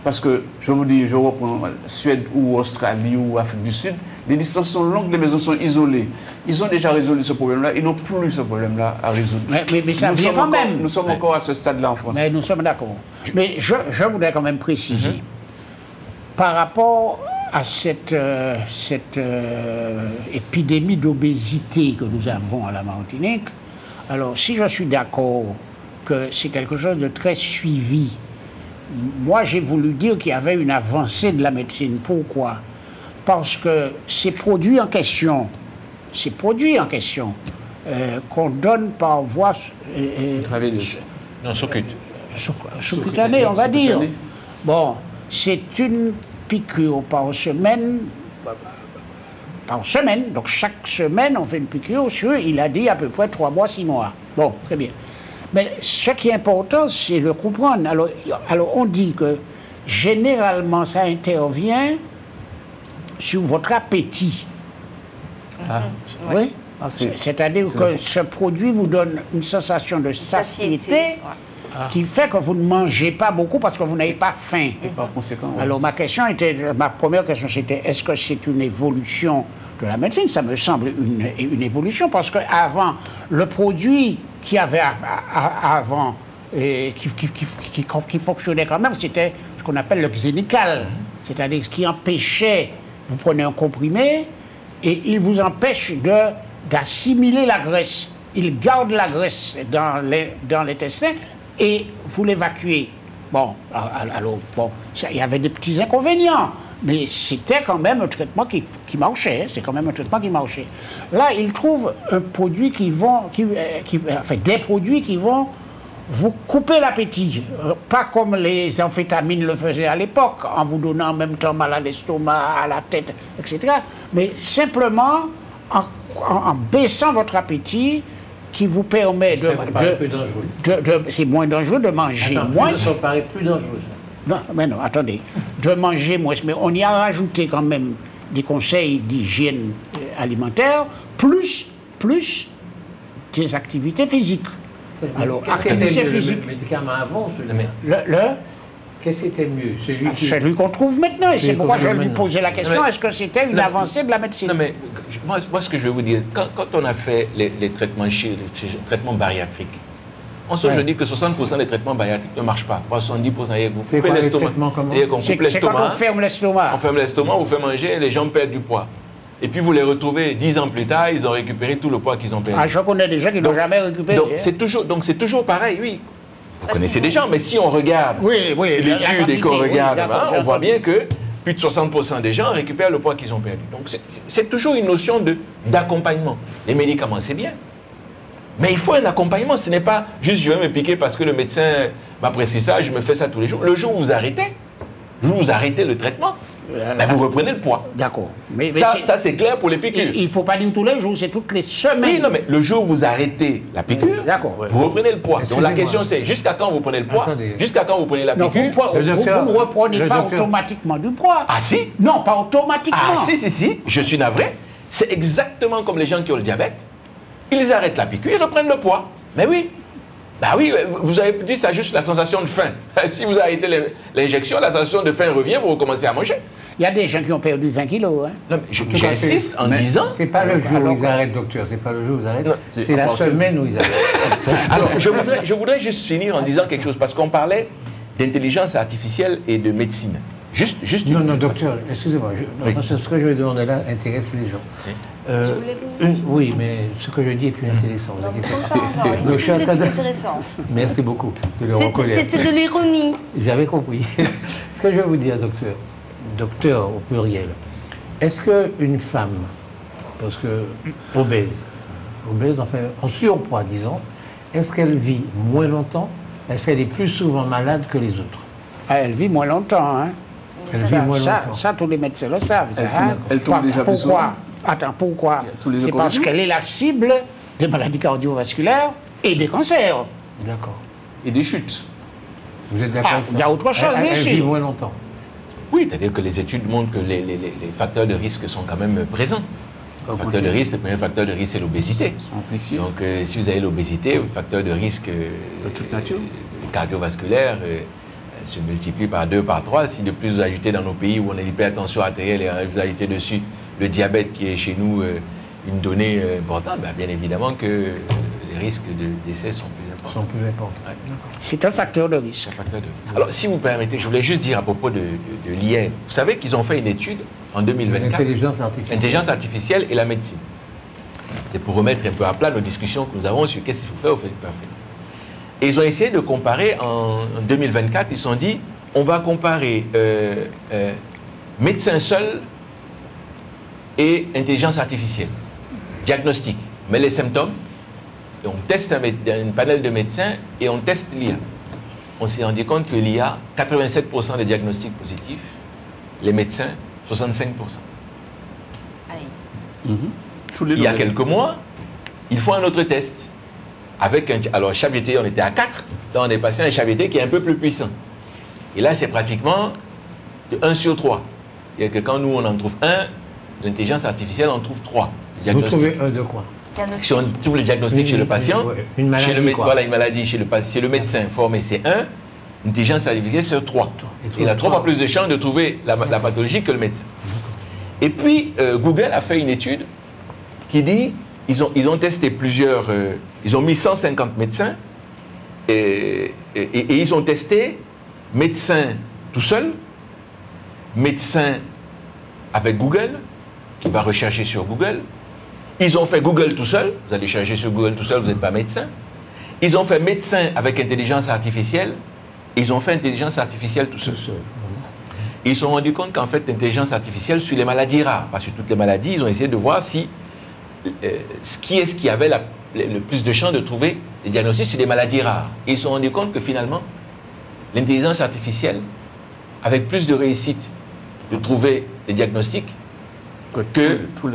Parce que, je vous dis, je reprends Suède ou Australie ou Afrique du Sud, les distances sont longues, les maisons sont isolées. Ils ont déjà résolu ce problème-là, ils n'ont plus ce problème-là à résoudre. Mais ça vient quand même. Nous sommes encore à ce stade-là en France. Mais nous sommes d'accord. Mais je voudrais quand même préciser, par rapport à cette épidémie d'obésité que nous avons à la Martinique, alors si je suis d'accord que c'est quelque chose de très suivi, moi, j'ai voulu dire qu'il y avait une avancée de la médecine. Pourquoi? Parce que ces produits en question qu'on donne par voie sous-cutanée, on va dire. Bon, c'est une piqûre par semaine. Donc chaque semaine, on fait une piqûre sur, il a dit, à peu près 3 mois, 6 mois. Bon, très bien. Mais ce qui est important, c'est le comprendre. Alors, on dit que généralement, ça intervient sur votre appétit. Oui. C'est-à-dire que ce produit vous donne une sensation de satiété qui fait que vous ne mangez pas beaucoup parce que vous n'avez pas faim. Et par conséquent, Alors ma première question c'était, est-ce que c'est une évolution de la médecine? Ça me semble une évolution parce qu'avant, le produit qu'il y avait avant, et qui fonctionnait quand même, c'était ce qu'on appelle le xénical, c'est-à-dire ce qui empêchait, vous prenez un comprimé et il vous empêche d'assimiler la graisse. Il garde la graisse dans l'intestin et vous l'évacuez. Bon, alors, il y avait des petits inconvénients, mais c'était quand même un traitement qui marchait. C'est quand même un traitement qui marchait. Là, ils trouvent un produit des produits qui vont vous couper l'appétit. Pas comme les amphétamines le faisaient à l'époque, en vous donnant en même temps mal à l'estomac, à la tête, etc. Mais simplement en baissant votre appétit, qui vous permet c'est moins dangereux de manger moins. Ça paraît plus dangereux, ça. Non, mais non, attendez. De manger moins, mais on y a rajouté quand même des conseils d'hygiène alimentaire, plus des activités physiques. Alors, activités physiques. Le médicament avant, celui-là. Qu'est-ce qui était mieux? Celui qu'on trouve maintenant. Et c'est pourquoi je vais lui poser la question, est-ce que c'était une avancée de la médecine? Non, mais moi, ce que je vais vous dire, quand on a fait les traitements les traitements bariatriques, on se dit que 60% des traitements bariatriques ne marchent pas. 70%, vous coupez l'estomac. C'est quand on ferme l'estomac. On ferme l'estomac, vous fait manger et les gens perdent du poids. Et puis vous les retrouvez 10 ans plus tard, ils ont récupéré tout le poids qu'ils ont perdu. Ah, je connais des gens qui n'ont jamais récupéré. Donc c'est toujours pareil, oui. Vous connaissez des gens, mais si on regarde l'étude et qu'on regarde, on voit bien que plus de 60% des gens récupèrent le poids qu'ils ont perdu. Donc c'est toujours une notion d'accompagnement. Les médicaments, c'est bien. Mais il faut un accompagnement. Ce n'est pas juste je vais me piquer parce que le médecin m'a prescrit ça, je me fais ça tous les jours. Le jour où vous arrêtez, le traitement, vous reprenez le poids. D'accord. Mais ça c'est clair pour les piqûres. Il ne faut pas dire tous les jours, c'est toutes les semaines. Oui, non, mais le jour où vous arrêtez la piqûre, vous reprenez le poids. Donc la question c'est, jusqu'à quand vous prenez le poids? Jusqu'à quand vous prenez la piqûre? Vous ne reprenez pas automatiquement du poids. Ah si? Non, pas automatiquement. Ah si, je suis navré. C'est exactement comme les gens qui ont le diabète. Ils arrêtent la piqûre, ils reprennent le poids. Mais oui. Bah oui, vous avez dit ça juste la sensation de faim. Si vous arrêtez l'injection, la sensation de faim revient, vous recommencez à manger. Il y a des gens qui ont perdu 20 kilos. Hein. Non, mais j'insiste en disant... C'est pas le jour où ils arrêtent, docteur. C'est pas le jour où ils arrêtent. C'est la semaine où ils arrêtent. Alors, je voudrais juste finir en disant quelque chose, parce qu'on parlait d'intelligence artificielle et de médecine. Juste non, docteur, excusez-moi. Ce que je vais demander là intéresse les gens. Oui, mais ce que je dis est plus intéressant. Donc, je suis intéressant. Merci beaucoup de le reconnaître. C'était de l'ironie. J'avais compris. Ce que je vais vous dire, docteur au pluriel, est-ce qu'une femme, parce que obèse, enfin en surpoids, disons, est-ce qu'elle vit moins longtemps? Est-ce qu'elle est plus souvent malade que les autres? Elle vit moins longtemps, hein. Ça, tous les médecins le savent. Elle tombe déjà plus souvent. Attends, pourquoi? C'est parce qu'elle est la cible des maladies cardiovasculaires et des cancers. D'accord. Et des chutes. Vous êtes d'accord avec ça? Il y a autre chose, bien sûr. Elle vit moins longtemps. Oui, c'est-à-dire que les études montrent que les facteurs de risque sont quand même présents. Le premier facteur de risque, c'est l'obésité. Donc, si vous avez l'obésité, le facteur de risque de toute nature cardiovasculaire se multiplie par 2, par 3. Si de plus vous ajoutez dans nos pays où on a l'hypertension artérielle et vous ajoutez dessus le diabète qui est chez nous une donnée importante, bien évidemment que les risques de décès sont plus importants. Ouais. C'est un facteur de risque. Alors, si vous permettez, je voulais juste dire à propos de l'IA. Vous savez qu'ils ont fait une étude en 2024. L'intelligence artificielle et la médecine. C'est pour remettre un peu à plat nos discussions que nous avons sur qu'est-ce qu'il faut faire ou pas faire. Et ils ont essayé de comparer en 2024. Ils se sont dit, on va comparer médecin seul et intelligence artificielle. Diagnostic. On met les symptômes, et on teste un panel de médecins et on teste l'IA. On s'est rendu compte que l'IA, 87% des diagnostics positifs, les médecins, 65%. Il y a quelques mois, il faut un autre test. Alors, ChatGPT, on était à 4, là on est passé à un ChatGPT qui est un peu plus puissant. Et là, c'est pratiquement de 1 sur 3. C'est-à-dire que quand nous, on en trouve un, l'intelligence artificielle en trouve 3. Vous trouvez un de quoi? Si on trouve le diagnostic chez le patient, une maladie, chez le médecin, quoi. voilà une maladie, chez le médecin formé c'est 1, l'intelligence artificielle c'est 3. Il a 3 fois plus de chances de trouver la pathologie que le médecin. Et puis Google a fait une étude qui dit, ils ont testé plusieurs, ils ont mis 150 médecins et ils ont testé médecin tout seul, médecin avec Google, qui va rechercher sur Google. Ils ont fait Google tout seul, vous allez chercher sur Google tout seul, vous n'êtes pas médecin. Ils ont fait médecin avec intelligence artificielle, ils ont fait intelligence artificielle tout seul. Ils se sont rendus compte qu'en fait, l'intelligence artificielle, sur les maladies rares, parce que toutes les maladies, ils ont essayé de voir si qui est-ce qui avait le plus de chances de trouver les diagnostics sur des maladies rares. Et ils se sont rendus compte que finalement, l'intelligence artificielle, avec plus de réussite de trouver les diagnostics que tout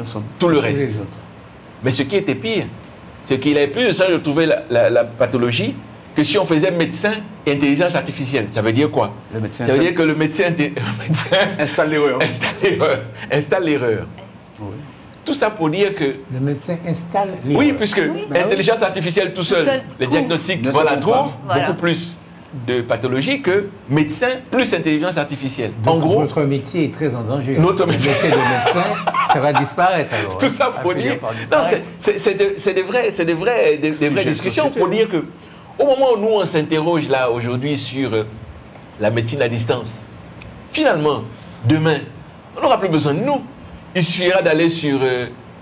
le reste. Les autres. Mais ce qui était pire, c'est qu'il avait plus de chances de trouver la pathologie que si on faisait médecin et intelligence artificielle. Ça veut dire quoi? Le médecin Ça veut dire que le médecin installe l'erreur. installe l'erreur. Oui. Tout ça pour dire que... Le médecin installe les... Oui, puisque l'intelligence artificielle tout seul, les diagnostics, Ne se voilà, trompe pas. trouve Voilà. beaucoup plus de pathologies que médecin plus intelligence artificielle. Donc, en gros, votre métier est très en danger. Notre Le métier. métier de médecin, ça va disparaître alors. tout ça va pour finir dire... par Non, disparaître. c'est des vraies discussions pour dire que au moment où nous on s'interroge là aujourd'hui sur la médecine à distance, finalement, demain, on n'aura plus besoin de nous. Il suffira d'aller sur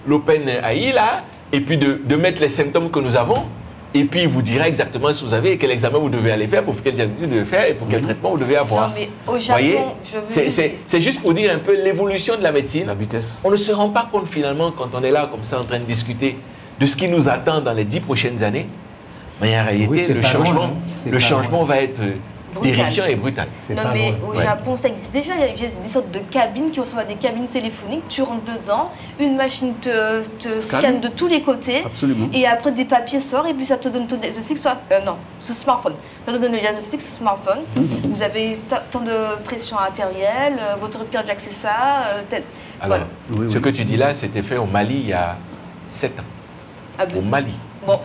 l'OpenAI là, et puis de mettre les symptômes que nous avons, et puis il vous dira exactement ce que vous avez et quel examen vous devez aller faire, pour quel diagnostic vous devez faire et pour quel traitement vous devez avoir. Non, mais au Vous voyez, Japon, je veux juste dire- c'est juste pour dire un peu l'évolution de la médecine. La vitesse. On ne se rend pas compte finalement quand on est là comme ça en train de discuter de ce qui nous attend dans les 10 prochaines années. Mais en réalité, Oui, c'est le pas changement, loin, hein. C'est le pas changement loin. va être Brutal. terrifiant et brutal. C'est Non, pas mais loin. au Ouais. Japon, ça existe déjà. Il y a des sortes de cabines qui ressemblent à des cabines téléphoniques. Tu rentres dedans, une machine te scanne de tous les côtés. Absolument. Et après, des papiers sortent et puis ça te donne ton diagnostic sur ce smartphone. Ça te donne le diagnostic sur smartphone. Vous avez tant de pression artérielle, votre rythme cardiaque, c'est ça. Alors, Voilà. Oui, ce oui. que tu dis là, c'était fait au Mali il y a 7 ans. Ah bon. Au Mali. Bon,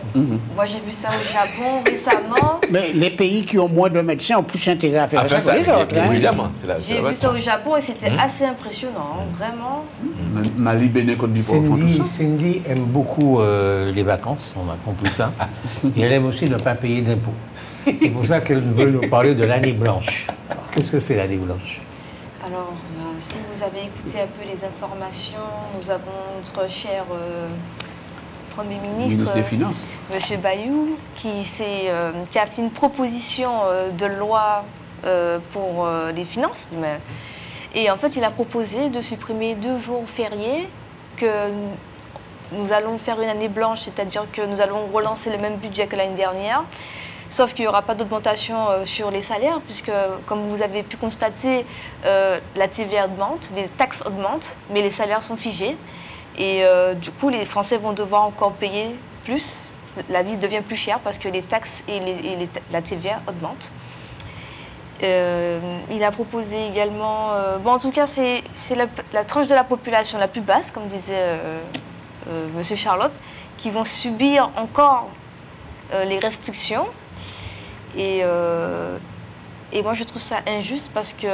moi j'ai vu ça au Japon récemment. Mais les pays qui ont moins de médecins ont plus intérêt à faire Enfin, ça que les autres. hein. évidemment, c'est la J'ai vu ça au Japon et c'était assez impressionnant, hein, vraiment. Mali, Bénin, Côte d'Ivoire font tout ça. Cindy aime beaucoup les vacances, on a compris ça. Et elle aime aussi ne pas payer d'impôts. C'est pour ça qu'elle veut nous parler de l'année blanche. Alors, qu'est-ce que c'est l'année blanche? Alors, si vous avez écouté un peu les informations, nous avons notre cher Premier ministre, Ministre des Finances. M. Bayou, qui a fait une proposition de loi pour les finances. Et en fait, il a proposé de supprimer 2 jours fériés, que nous allons faire une année blanche, c'est-à-dire que nous allons relancer le même budget que l'année dernière. Sauf qu'il n'y aura pas d'augmentation sur les salaires, puisque, comme vous avez pu constater, la TVA augmente, les taxes augmentent, mais les salaires sont figés. Et du coup, les Français vont devoir encore payer plus. La vie devient plus chère parce que les taxes et la TVA augmentent. Il a proposé également... bon, en tout cas, c'est la tranche de la population la plus basse, comme disait M. Charlotte, qui vont subir encore les restrictions. Et moi, je trouve ça injuste parce que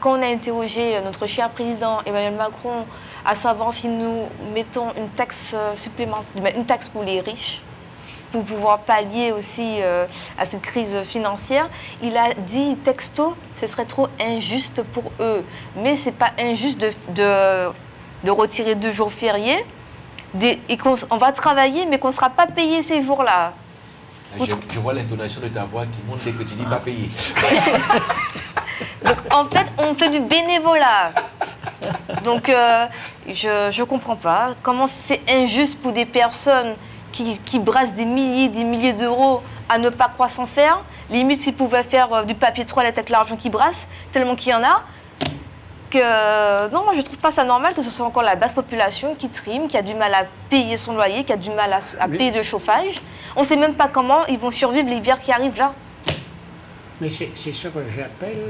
quand on a interrogé notre cher président Emmanuel Macron à savoir si nous mettons une taxe supplémentaire, une taxe pour les riches, pour pouvoir pallier aussi à cette crise financière, il a dit texto, ce serait trop injuste pour eux. Mais ce n'est pas injuste de retirer 2 jours fériés, et on va travailler, mais qu'on ne sera pas payé ces jours-là. Je vois l'intonation de ta voix qui montre dès que tu dis pas payer. Donc, en fait, on fait du bénévolat. Donc, je ne comprends pas comment c'est injuste pour des personnes qui brassent des milliers d'euros à ne pas croire sans faire. Limite, s'ils pouvaient faire du papier toilette avec l'argent qu'ils brassent, tellement qu'il y en a. Non, moi je trouve pas ça normal que ce soit encore la basse population qui trime, qui a du mal à payer son loyer, qui a du mal à payer de chauffage. On ne sait même pas comment ils vont survivre l'hiver qui arrive là. Mais c'est ce que j'appelle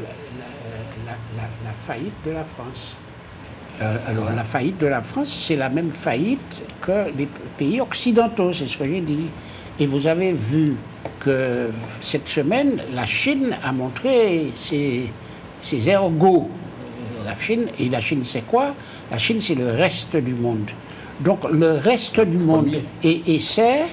la faillite de la France. Alors, la faillite de la France, c'est la même faillite que les pays occidentaux, c'est ce que j'ai dit. Et vous avez vu que cette semaine, la Chine a montré ses ergots. La Chine, c'est quoi? La Chine, c'est le reste du monde. Donc, le reste du monde, et c'est,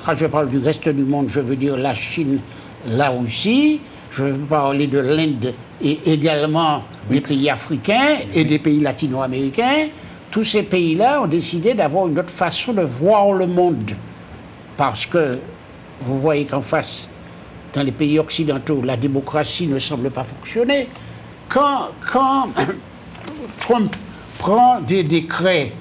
quand je parle du reste du monde, je veux dire la Chine, la Russie, je veux parler de l'Inde et également des pays africains et des pays latino-américains. Tous ces pays-là ont décidé d'avoir une autre façon de voir le monde. Parce que vous voyez qu'en face, dans les pays occidentaux, la démocratie ne semble pas fonctionner. Quand Trump prend des décrets,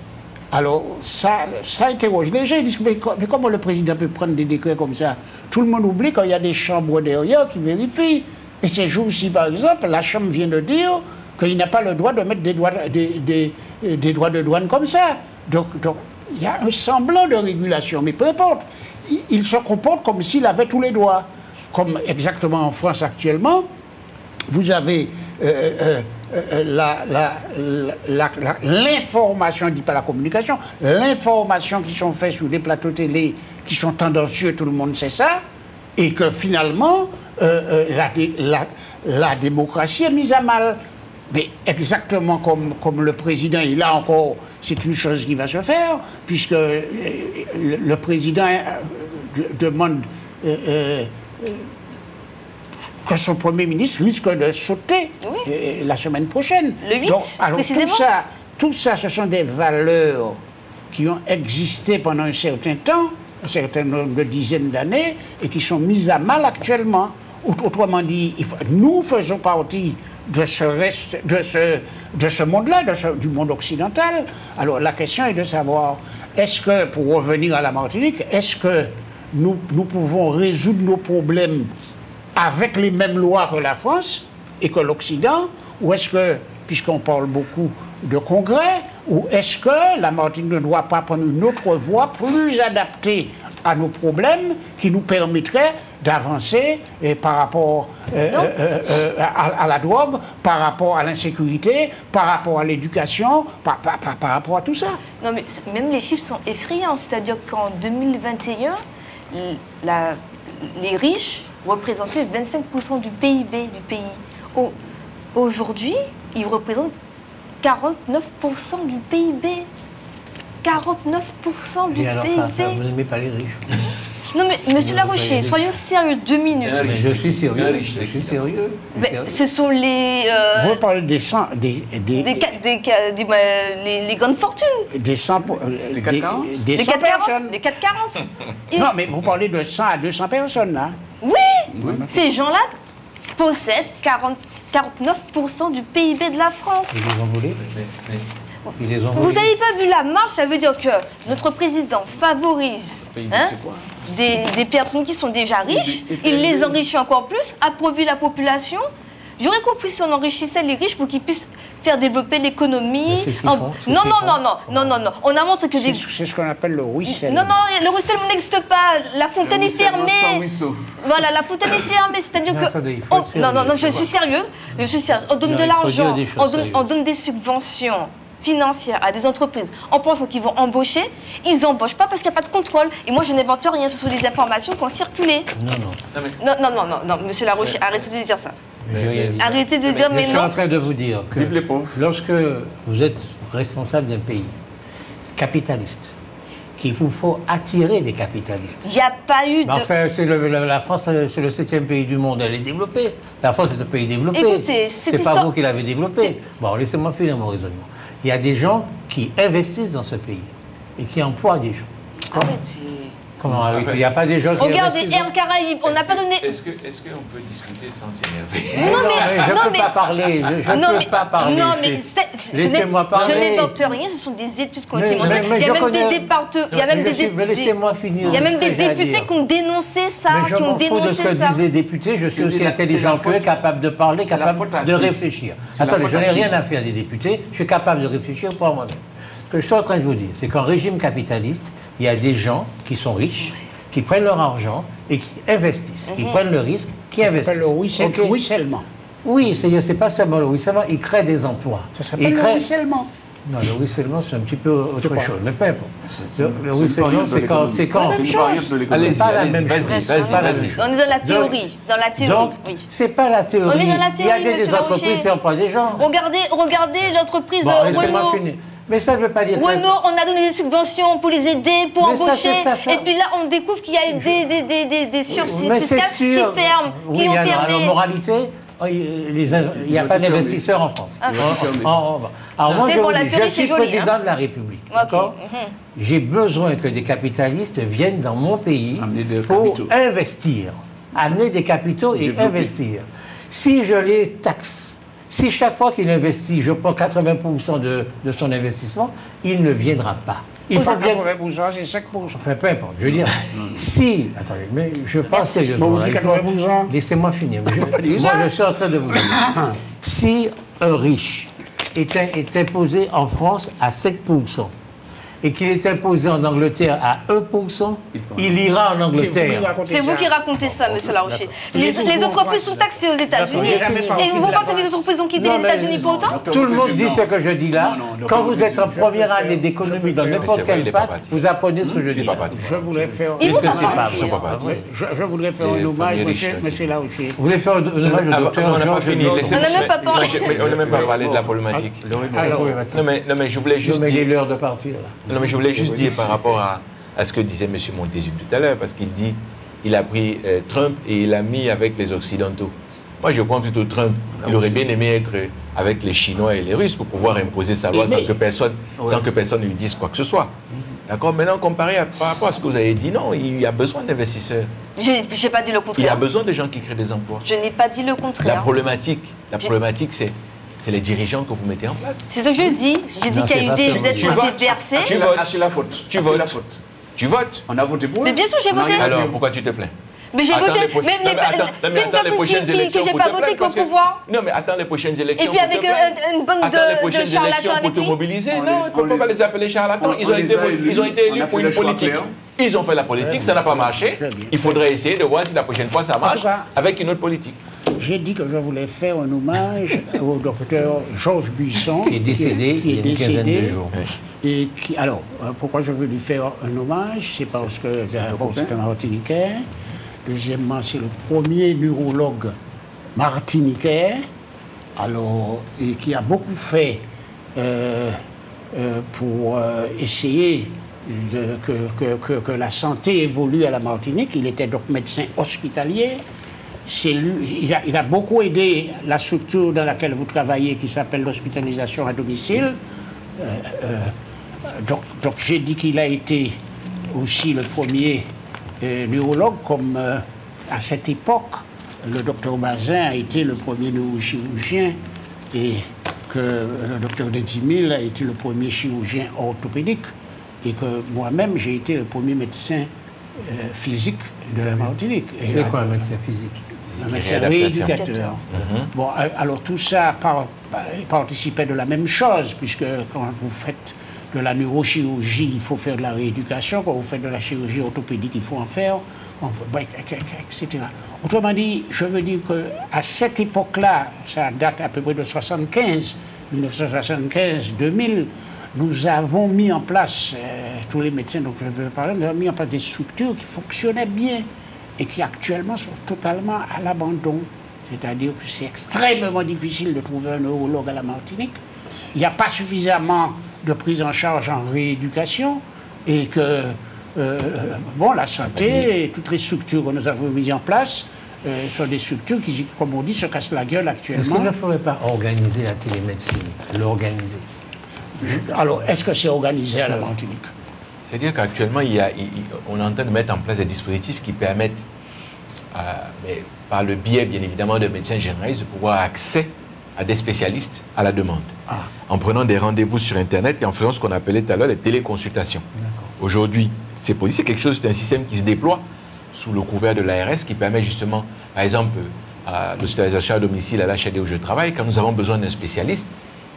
alors ça interroge les gens. Ils disent, mais comment le président peut prendre des décrets comme ça? Tout le monde oublie qu'il y a des chambres derrière qui vérifient. Et ces jours-ci, par exemple, la Chambre vient de dire qu'il n'a pas le droit de mettre des droits de douane comme ça. Donc, il y a un semblant de régulation, mais peu importe. Il se comporte comme s'il avait tous les droits. Comme exactement en France actuellement, vous avez l'information, je ne dis pas la communication, l'information qui sont faites sur des plateaux télé qui sont tendancieux, tout le monde sait ça, et que finalement, la démocratie est mise à mal. Mais exactement comme le président, et là encore, c'est une chose qui va se faire, puisque le président demande que son Premier ministre risque de sauter la semaine prochaine. Le 8, donc, alors, précisément. tout ça, ce sont des valeurs qui ont existé pendant un certain temps, un certain nombre de dizaines d'années, et qui sont mises à mal actuellement. Autrement dit, nous faisons partie de ce monde-là, du monde occidental. Alors la question est de savoir, est-ce que, pour revenir à la Martinique, est-ce que nous pouvons résoudre nos problèmes avec les mêmes lois que la France et que l'Occident, ou est-ce que, puisqu'on parle beaucoup de congrès, ou est-ce que la Martinique ne doit pas prendre une autre voie plus adaptée à nos problèmes qui nous permettrait d'avancer par rapport à la drogue, par rapport à l'insécurité, par rapport à l'éducation, par rapport à tout ça. Non, mais même les chiffres sont effrayants. C'est-à-dire qu'en 2021, les riches représentaient 25% du PIB du pays. Aujourd'hui, ils représentent 49% du PIB. 49% du et alors, PIB. vous n'aimez pas les riches? Non mais, monsieur Larocher, soyons sérieux 2 minutes. Mais je suis sérieux. Je suis sérieux. Ce sont les... Vous parlez des grandes fortunes. Des 100... Les 440 des 100 personnes. Les 440. Non, mais vous parlez de 100 à 200 personnes, là. Oui, ces gens-là possèdent 49% du PIB de la France. Ils les ont volés. Ils les ont Vous volés. n'avez pas vu la marche, ça veut dire que notre président favorise des personnes qui sont déjà riches, il les enrichit encore plus, appauvrit la population. J'aurais compris si on enrichissait les riches pour qu'ils puissent faire développer l'économie. C'est ce qu'ils font. Non. On a montré que C'est ce qu'on appelle le ruissellement. Non, le ruissellement n'existe pas. La fontaine est fermée. Voilà, la fontaine est fermée. C'est-à-dire que... Attendez, il faut être sérieux. Non, je suis sérieuse. On donne de l'argent, on donne des subventions financières à des entreprises en pensant qu'ils vont embaucher. Ils n'embauchent pas parce qu'il n'y a pas de contrôle. Et moi, je n'invente rien. Ce sont des informations qui ont circulé. Non, monsieur Laroche, arrêtez de dire ça. Arrêtez de dire, mais non. Je suis en train de vous dire que Vive les pauvres. lorsque vous êtes responsable d'un pays capitaliste, qu'il vous faut attirer des capitalistes. Il n'y a pas eu de... Mais enfin, la France, c'est le 7e pays du monde, elle est développée. La France est un pays développé. Écoutez, c'est pas vous qui l'avez développé. Bon, laissez-moi finir mon raisonnement. Il y a des gens qui investissent dans ce pays et qui emploient des gens. Arrêtez. Comment arrêter? Il n'y a pas des gens qui Regardez, investissent. Air Caraïbes, on n'a pas donné... Est-ce qu'on peut discuter sans s'énerver? Je ne peux pas parler. Je ne peux pas parler. Non, mais laissez-moi parler. Je n'invente rien, ce sont des études qui ont été Mais montrées. Il y a même des départements... laissez-moi finir. Il y a même ce des que j'ai à députés dire. qui ont dénoncé ça, Mais je qui ont m'en fous de dénoncé ce que ça. disent les députés, je suis aussi intelligent qu'eux, capable de parler, capable de réfléchir. Attendez, je n'ai rien à faire des députés, je suis capable de réfléchir pour moi-même. Ce que je suis en train de vous dire, c'est qu'en régime capitaliste, il y a des gens qui sont riches, qui prennent leur argent et qui investissent, qui prennent le risque, qui investissent. Le ruissellement. Oui, c'est pas seulement le ruissellement, ils créent des emplois. Ça s'appelle le ruissellement. Non, le ruissellement, c'est un petit peu autre chose, mais peu importe. Le une ruissellement, variante c'est de quand... l'économie. C'est quand... C'est une variante de l'économie. C'est pas la même chose. Vas-y, C'est pas la même vas-y. chose. On est dans la théorie. Dans la théorie, Donc, oui. c'est pas la théorie. On est dans la Il y a théorie, bien des monsieur entreprises Larocher. qui emploient des gens. Regardez l'entreprise Bon, laissez-moi Renault. finir. Mais ça ne veut pas dire que... Renault, on a donné des subventions pour les aider, pour Mais ça, embaucher. ça. Et puis là, on découvre qu'il y a des sursis Mais c'est systèmes qui sûr. ferment, Oui, qui ont alors, fermé. moralité, il n'y a ont pas tout fermé. d'investisseurs en France. Ah. Alors moi, C'est je bon, vous la dis, théorie, je suis c'est joli, président hein. de la République. Ok. D'accord. J'ai besoin que des capitalistes viennent dans mon pays Amener des pour capitaux. investir, amener des capitaux et Développer. investir. Si je les taxe, si chaque fois qu'il investit, je prends 80% de son investissement, il ne viendra pas. Il faut bien... 80%, c'est 5%. Enfin, peu importe. Je veux dire, si... Attendez, mais je pense sérieusement. Bon, vous là, dites il faut- 80%. Laissez-moi finir. Moi, je suis en train de vous dire. Si un riche est imposé en France à 7%, et qu'il est imposé en Angleterre à 1%, il ira en Angleterre. C'est vous qui racontez ça, monsieur Larocher. Les entreprises sont taxées aux États-Unis. D'accord, j'ai jamais Et vous pensez que les entreprises ont quitté Non, les mais- États-Unis pour autant? Tout le monde dit ce que je dis là. Non, non, Quand vous docteur êtes en Montesquieu, première année d'économie dans n'importe c'est vrai, il quelle est pas fac, parti. vous apprenez ce que je Il dis. n'est pas parti. Je voudrais faire... Ils vont que pas c'est pas partir. Ils sont pas partis. Je voudrais faire Les un hommage, premiers monsieur, riches, monsieur Larocher. Vous voulez faire un hommage au Ah, docteur on n'a pas Georges fini. Georges. laissez-moi- On n'a même pas parlé. Mais on n'a même pas parlé de la problématique. Alors, Non, mais je voulais juste Non, mais il est dire... l'heure de partir, là. Non, mais je voulais juste dire par rapport à ce que disait M. Montesquieu tout à l'heure, parce qu'il dit il a pris Trump et il l'a mis avec les Occidentaux. Moi, je prends plutôt Trump. Il aurait bien aimé être avec les Chinois et les Russes pour pouvoir imposer sa loi sans que personne ne lui dise quoi que ce soit. D'accord. Maintenant, comparé par rapport à ce que vous avez dit, non, il y a besoin d'investisseurs. Je n'ai pas dit le Il y a contraire. besoin de gens qui créent des emplois. Je n'ai pas dit le La contraire. problématique, c'est les dirigeants que vous mettez en place. C'est ce que je dis. Je dis Non, qu'il y a c'est eu pas des ça, aides qui ont tu été versées. Tu votes. C'est la faute. Tu À qui votes. la faute. Tu votes. On a voté pour eux. Mais bien sûr, j'ai On a voté. rien Alors, dit. pourquoi tu te plains? Mais j'ai Attends voté. les prochaines- Mais Non, mais attends, c'est une attends les personne prochaines que élections j'ai pour pas te voté plaindre, qui est au parce que- pouvoir. Non, mais attends les prochaines élections. Et puis pour avec te plaindre. une bande Attends les de prochaines charlatans élections avec pour te lui. mobiliser. On Non, les- il ne faut on pas les- les appeler charlatans. on Ils ont les été a élus. ils ont été On a élus fait pour le une choix politique. clair. Ils ont fait la politique, ça n'a pas marché. Très bien. Il faudrait essayer de voir si la prochaine fois ça marche cas, avec une autre politique. j'ai dit que je voulais faire un hommage au docteur Georges Buisson, Qui est décédé il y a une quinzaine de jours. Et qui, alors, pourquoi je veux lui faire un hommage? C'est parce que bon, c'est un Martiniquais. Deuxièmement, c'est le premier neurologue martiniquais, alors, et qui a beaucoup fait pour essayer que la santé évolue à la Martinique. Il était donc médecin hospitalier. C'est lui, il a beaucoup aidé la structure dans laquelle vous travaillez, qui s'appelle l'hospitalisation à domicile. Donc j'ai dit qu'il a été aussi le premier neurologue, comme à cette époque, le docteur Bazin a été le premier neurochirurgien et que le docteur Dentimil a été le premier chirurgien orthopédique et que moi-même j'ai été le premier médecin physique de la Martinique. Et C'est quoi un médecin physique? un médecin Réadaptation. rééducateur. Bon, alors tout ça participait de la même chose, puisque quand vous faites de la neurochirurgie, il faut faire de la rééducation. Quand vous faites de la chirurgie orthopédique, il faut en faire, etc. Autrement dit, je veux dire qu'à cette époque-là, ça date à peu près de 1975-2000, nous avons mis en place, tous les médecins dont je veux parler, nous avons mis en place des structures qui fonctionnaient bien et qui actuellement sont totalement à l'abandon. C'est-à-dire que c'est extrêmement difficile de trouver un neurologue à la Martinique. Il n'y a pas suffisamment de prise en charge en rééducation et que bon, la santé et toutes les structures que nous avons mises en place sont des structures qui, comme on dit, se cassent la gueule Est-ce qu'il actuellement. ne faudrait pas organiser la télémédecine, l'organiser? Alors, est-ce que c'est organisé à la Martinique? C'est-à-dire qu'actuellement, on est en train de mettre en place des dispositifs qui permettent, mais par le biais, bien évidemment, de médecins généralistes, de pouvoir accès à des spécialistes à la demande. En prenant des rendez-vous sur Internet et en faisant ce qu'on appelait tout à l'heure les téléconsultations. Aujourd'hui, c'est possible, c'est quelque chose, c'est un système qui se déploie sous le couvert de l'ARS qui permet justement, par exemple, l'hospitalisation à domicile à l'HAD où je travaille. Quand nous avons besoin d'un spécialiste,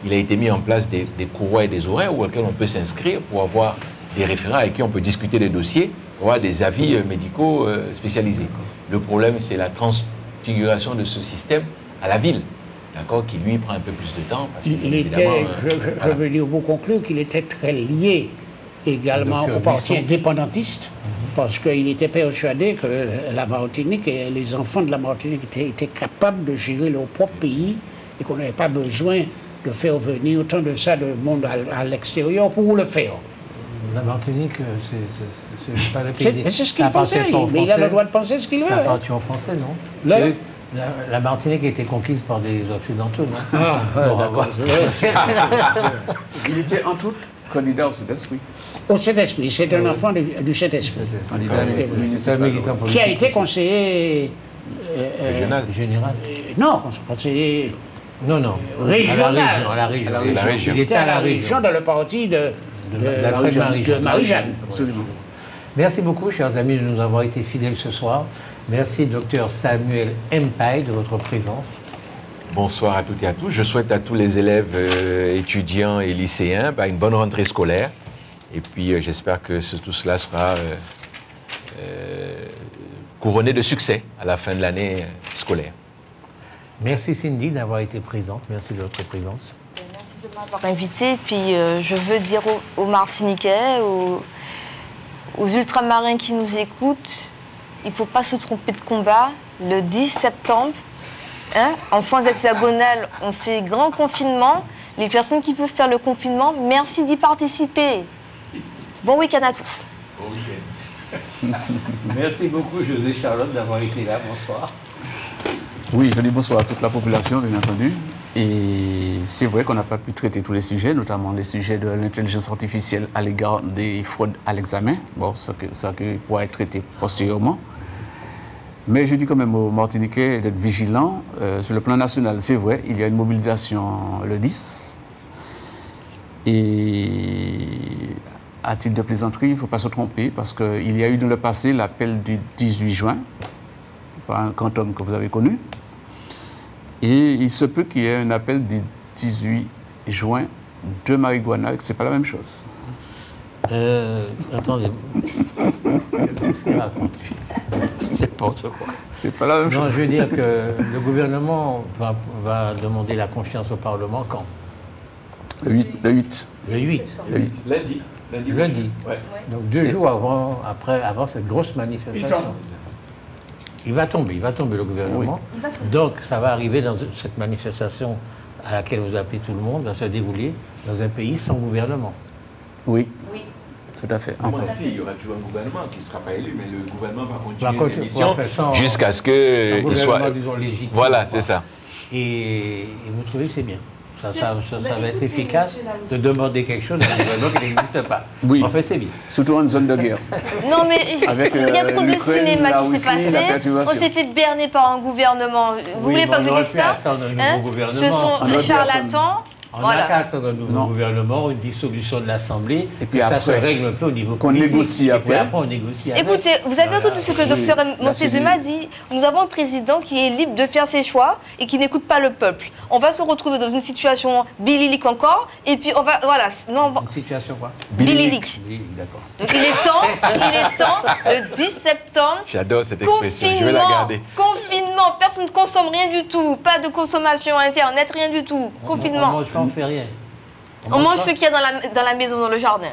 il a été mis en place des courroies et des horaires auxquels on peut s'inscrire pour avoir des référents avec qui on peut discuter des dossiers, pour avoir des avis médicaux spécialisés. Le problème, c'est la transfiguration de ce système à la ville. d'accord, qui lui prend un peu plus de temps. Parce que, Il évidemment, était, je veux dire, vous conclure qu'il était très lié également au parti indépendantiste, parce qu'il était persuadé que la Martinique et les enfants de la Martinique étaient capables de gérer leur propre pays et qu'on n'avait pas besoin de faire venir autant de ça de monde à l'extérieur pour le faire. La Martinique, c'est pas le pays. C'est ce qu'il pensait, mais il a le droit de penser ce qu'il veut. Ça appartient aux Français, non? La Martinique a été conquise par des Occidentaux, non? Il était en tout candidat au Saint-Esprit. Au Saint-Esprit, c'est un enfant du Saint-Esprit. C'est un militant politique. Qui a été conseiller général. Non, conseiller Non. régional. À la région. région. Il était à la région. Dans le parti de Marie-Jeanne. Absolument. Merci beaucoup, chers amis, de nous avoir été fidèles ce soir. Merci, docteur Samuel Mpaye, de votre présence. Bonsoir à toutes et à tous. Je souhaite à tous les élèves, étudiants et lycéens une bonne rentrée scolaire. Et puis j'espère que tout cela sera couronné de succès à la fin de l'année scolaire. Merci Cindy d'avoir été présente. Merci de votre présence. Merci de m'avoir invité. Puis je veux dire aux Martiniquais, aux ultramarins qui nous écoutent, il ne faut pas se tromper de combat. Le 10 septembre, en France hexagonale, on fait grand confinement. Les personnes qui peuvent faire le confinement, merci d'y participer. Bon week-end à tous. Bon week-end. Merci beaucoup, José Charlotte, d'avoir été là. Bonsoir. Oui, je dis bonsoir à toute la population, bien entendu. Et c'est vrai qu'on n'a pas pu traiter tous les sujets, notamment les sujets de l'intelligence artificielle à l'égard des fraudes à l'examen. Bon, ça pourra être traité postérieurement. Mais je dis quand même aux Martiniquais d'être vigilants. Sur le plan national, c'est vrai, il y a une mobilisation le 10. Et à titre de plaisanterie, il ne faut pas se tromper, parce qu'il y a eu dans le passé l'appel du 18 juin, par un quantum que vous avez connu. Et il se peut qu'il y ait un appel du 18 juin de marijuana, que ce n'est pas la même chose. Attendez. C'est pas autre quoi. C'est pas la même chose. Non, je veux dire que le gouvernement va demander la confiance au Parlement quand? Le 8. Le 8. Lundi. Ouais. Donc 2 jours avant cette grosse manifestation. Il va tomber le gouvernement. Oui. Donc ça va arriver dans cette manifestation à laquelle vous appelez tout le monde, va se dérouler dans un pays sans gouvernement. Oui. Tout à fait. Il y aura toujours un gouvernement qui ne sera pas élu, mais le gouvernement va Va continuer ses missions continuer jusqu'à ce qu'il soit... disons, légitime. Voilà, c'est ça. Et vous trouvez que c'est bien? Ça va être efficace de demander quelque chose à un gouvernement qui n'existe pas. Oui. En fait, c'est bien. Surtout en zone de guerre. Non, mais Avec, il y a trop de l'Ukraine, cinéma la qui s'est Russie, la passé. perturbation. On s'est fait berner par un gouvernement. Vous voulez pas que je dise ça? Ce sont des charlatans. On n'a qu'à attendre un nouveau gouvernement, une dissolution de l'Assemblée, et puis ça se règle un peu au niveau politique. Négocie après. Et puis après, on négocie avec. Écoutez, vous avez entendu ce que le docteur Montezuma dit. Nous avons un président qui est libre de faire ses choix et qui n'écoute pas le peuple. On va se retrouver dans une situation bililique encore, et puis on va... Voilà. Non, une situation quoi? Bililique. D'accord. Donc il est temps, le 10 septembre... J'adore cette expression, je vais la garder. Confinement, personne ne consomme rien du tout, pas de consommation Internet, rien du tout. Confinement. On ne fait rien. On mange ce qu'il y a dans la maison, dans le jardin.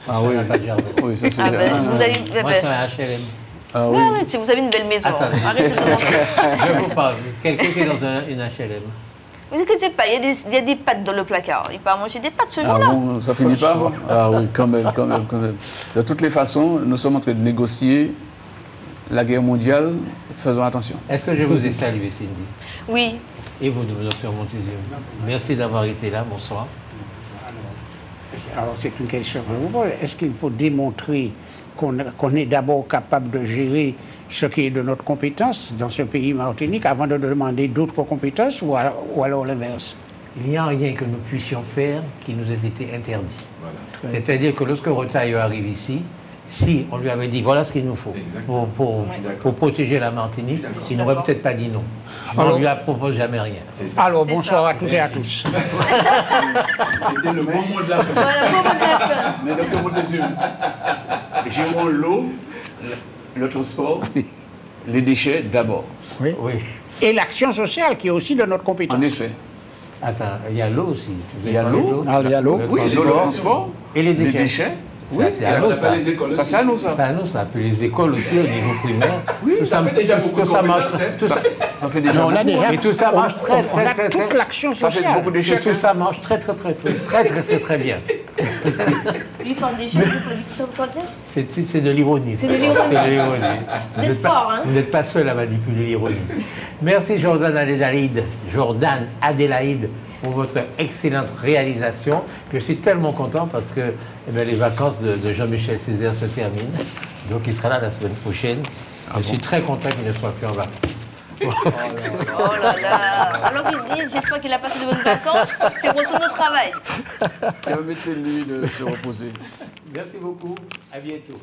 Ah oui, pas de jardin. Oui, ça c'est vous allez... Moi, c'est un HLM. Ah oui. Ouais, si vous avez une belle maison, Attends. arrêtez de manger. Je vous parle. Quelqu'un qui est dans une HLM. Ne vous inquiétez pas, il y a des pâtes dans le placard. Il peut manger des pâtes ce Ah jour-là. bon, ça finit pas? Ah oui, quand même. De toutes les façons, nous sommes en train de négocier la guerre mondiale. Faisons attention. Est-ce que je vous ai salué, Cindy? Oui. Et vous, docteur Montezuma? Merci d'avoir été là. Bonsoir. Alors, c'est une question. Est-ce qu'il faut démontrer qu'on est d'abord capable de gérer ce qui est de notre compétence dans ce pays Martinique avant de demander d'autres compétences ou alors l'inverse? Il n'y a rien que nous puissions faire qui nous ait été interdit. Voilà. C'est-à-dire que lorsque Retailleau arrive ici, si on lui avait dit voilà ce qu'il nous faut pour protéger la Martinique, il n'aurait peut-être pas dit non. Alors, on ne lui propose jamais rien. Alors bonsoir à toutes et à tous. C'était le bon mot de la fin. Voilà, bon mot de la fin. Mais docteur Montezuma, gérons l'eau, le transport, les déchets d'abord. Oui. et l'action sociale qui est aussi de notre compétence. En effet. Attends, il y a l'eau aussi. Il y a l'eau. Ah, il y a l'eau. Oui, l'eau, le transport. Et les déchets. Oui, c'est à l'eau, ça. Ça, c'est à nous, ça. C'est à nous, ça. Puis les écoles aussi au niveau primaire. Oui, tout ça fait déjà beaucoup de marche. Tout ça, Ça fait déjà On a déjà, et tout ça marche très, très, très, toute très. l'action Ça fait sociale. beaucoup Et d'échecs. tout ça marche très, très, très, très, très, très, très, très bien. Lui, il parle des choses, vous quoi dire? C'est de l'ironie. C'est de l'ironie. C'est de l'ironie. Vous êtes fort, hein? Vous n'êtes pas seul à manipuler l'ironie. Merci Jordan Adélaïde, pour votre excellente réalisation. Puis je suis tellement content parce que les vacances de Jean-Michel Césaire se terminent. Donc il sera là la semaine prochaine. Je suis très content qu'il ne soit plus en vacances. Oh là là. Alors qu'ils disent, j'espère qu'il a passé de bonnes vacances, c'est retour au travail. Permettez-lui de se reposer. Merci beaucoup. À bientôt.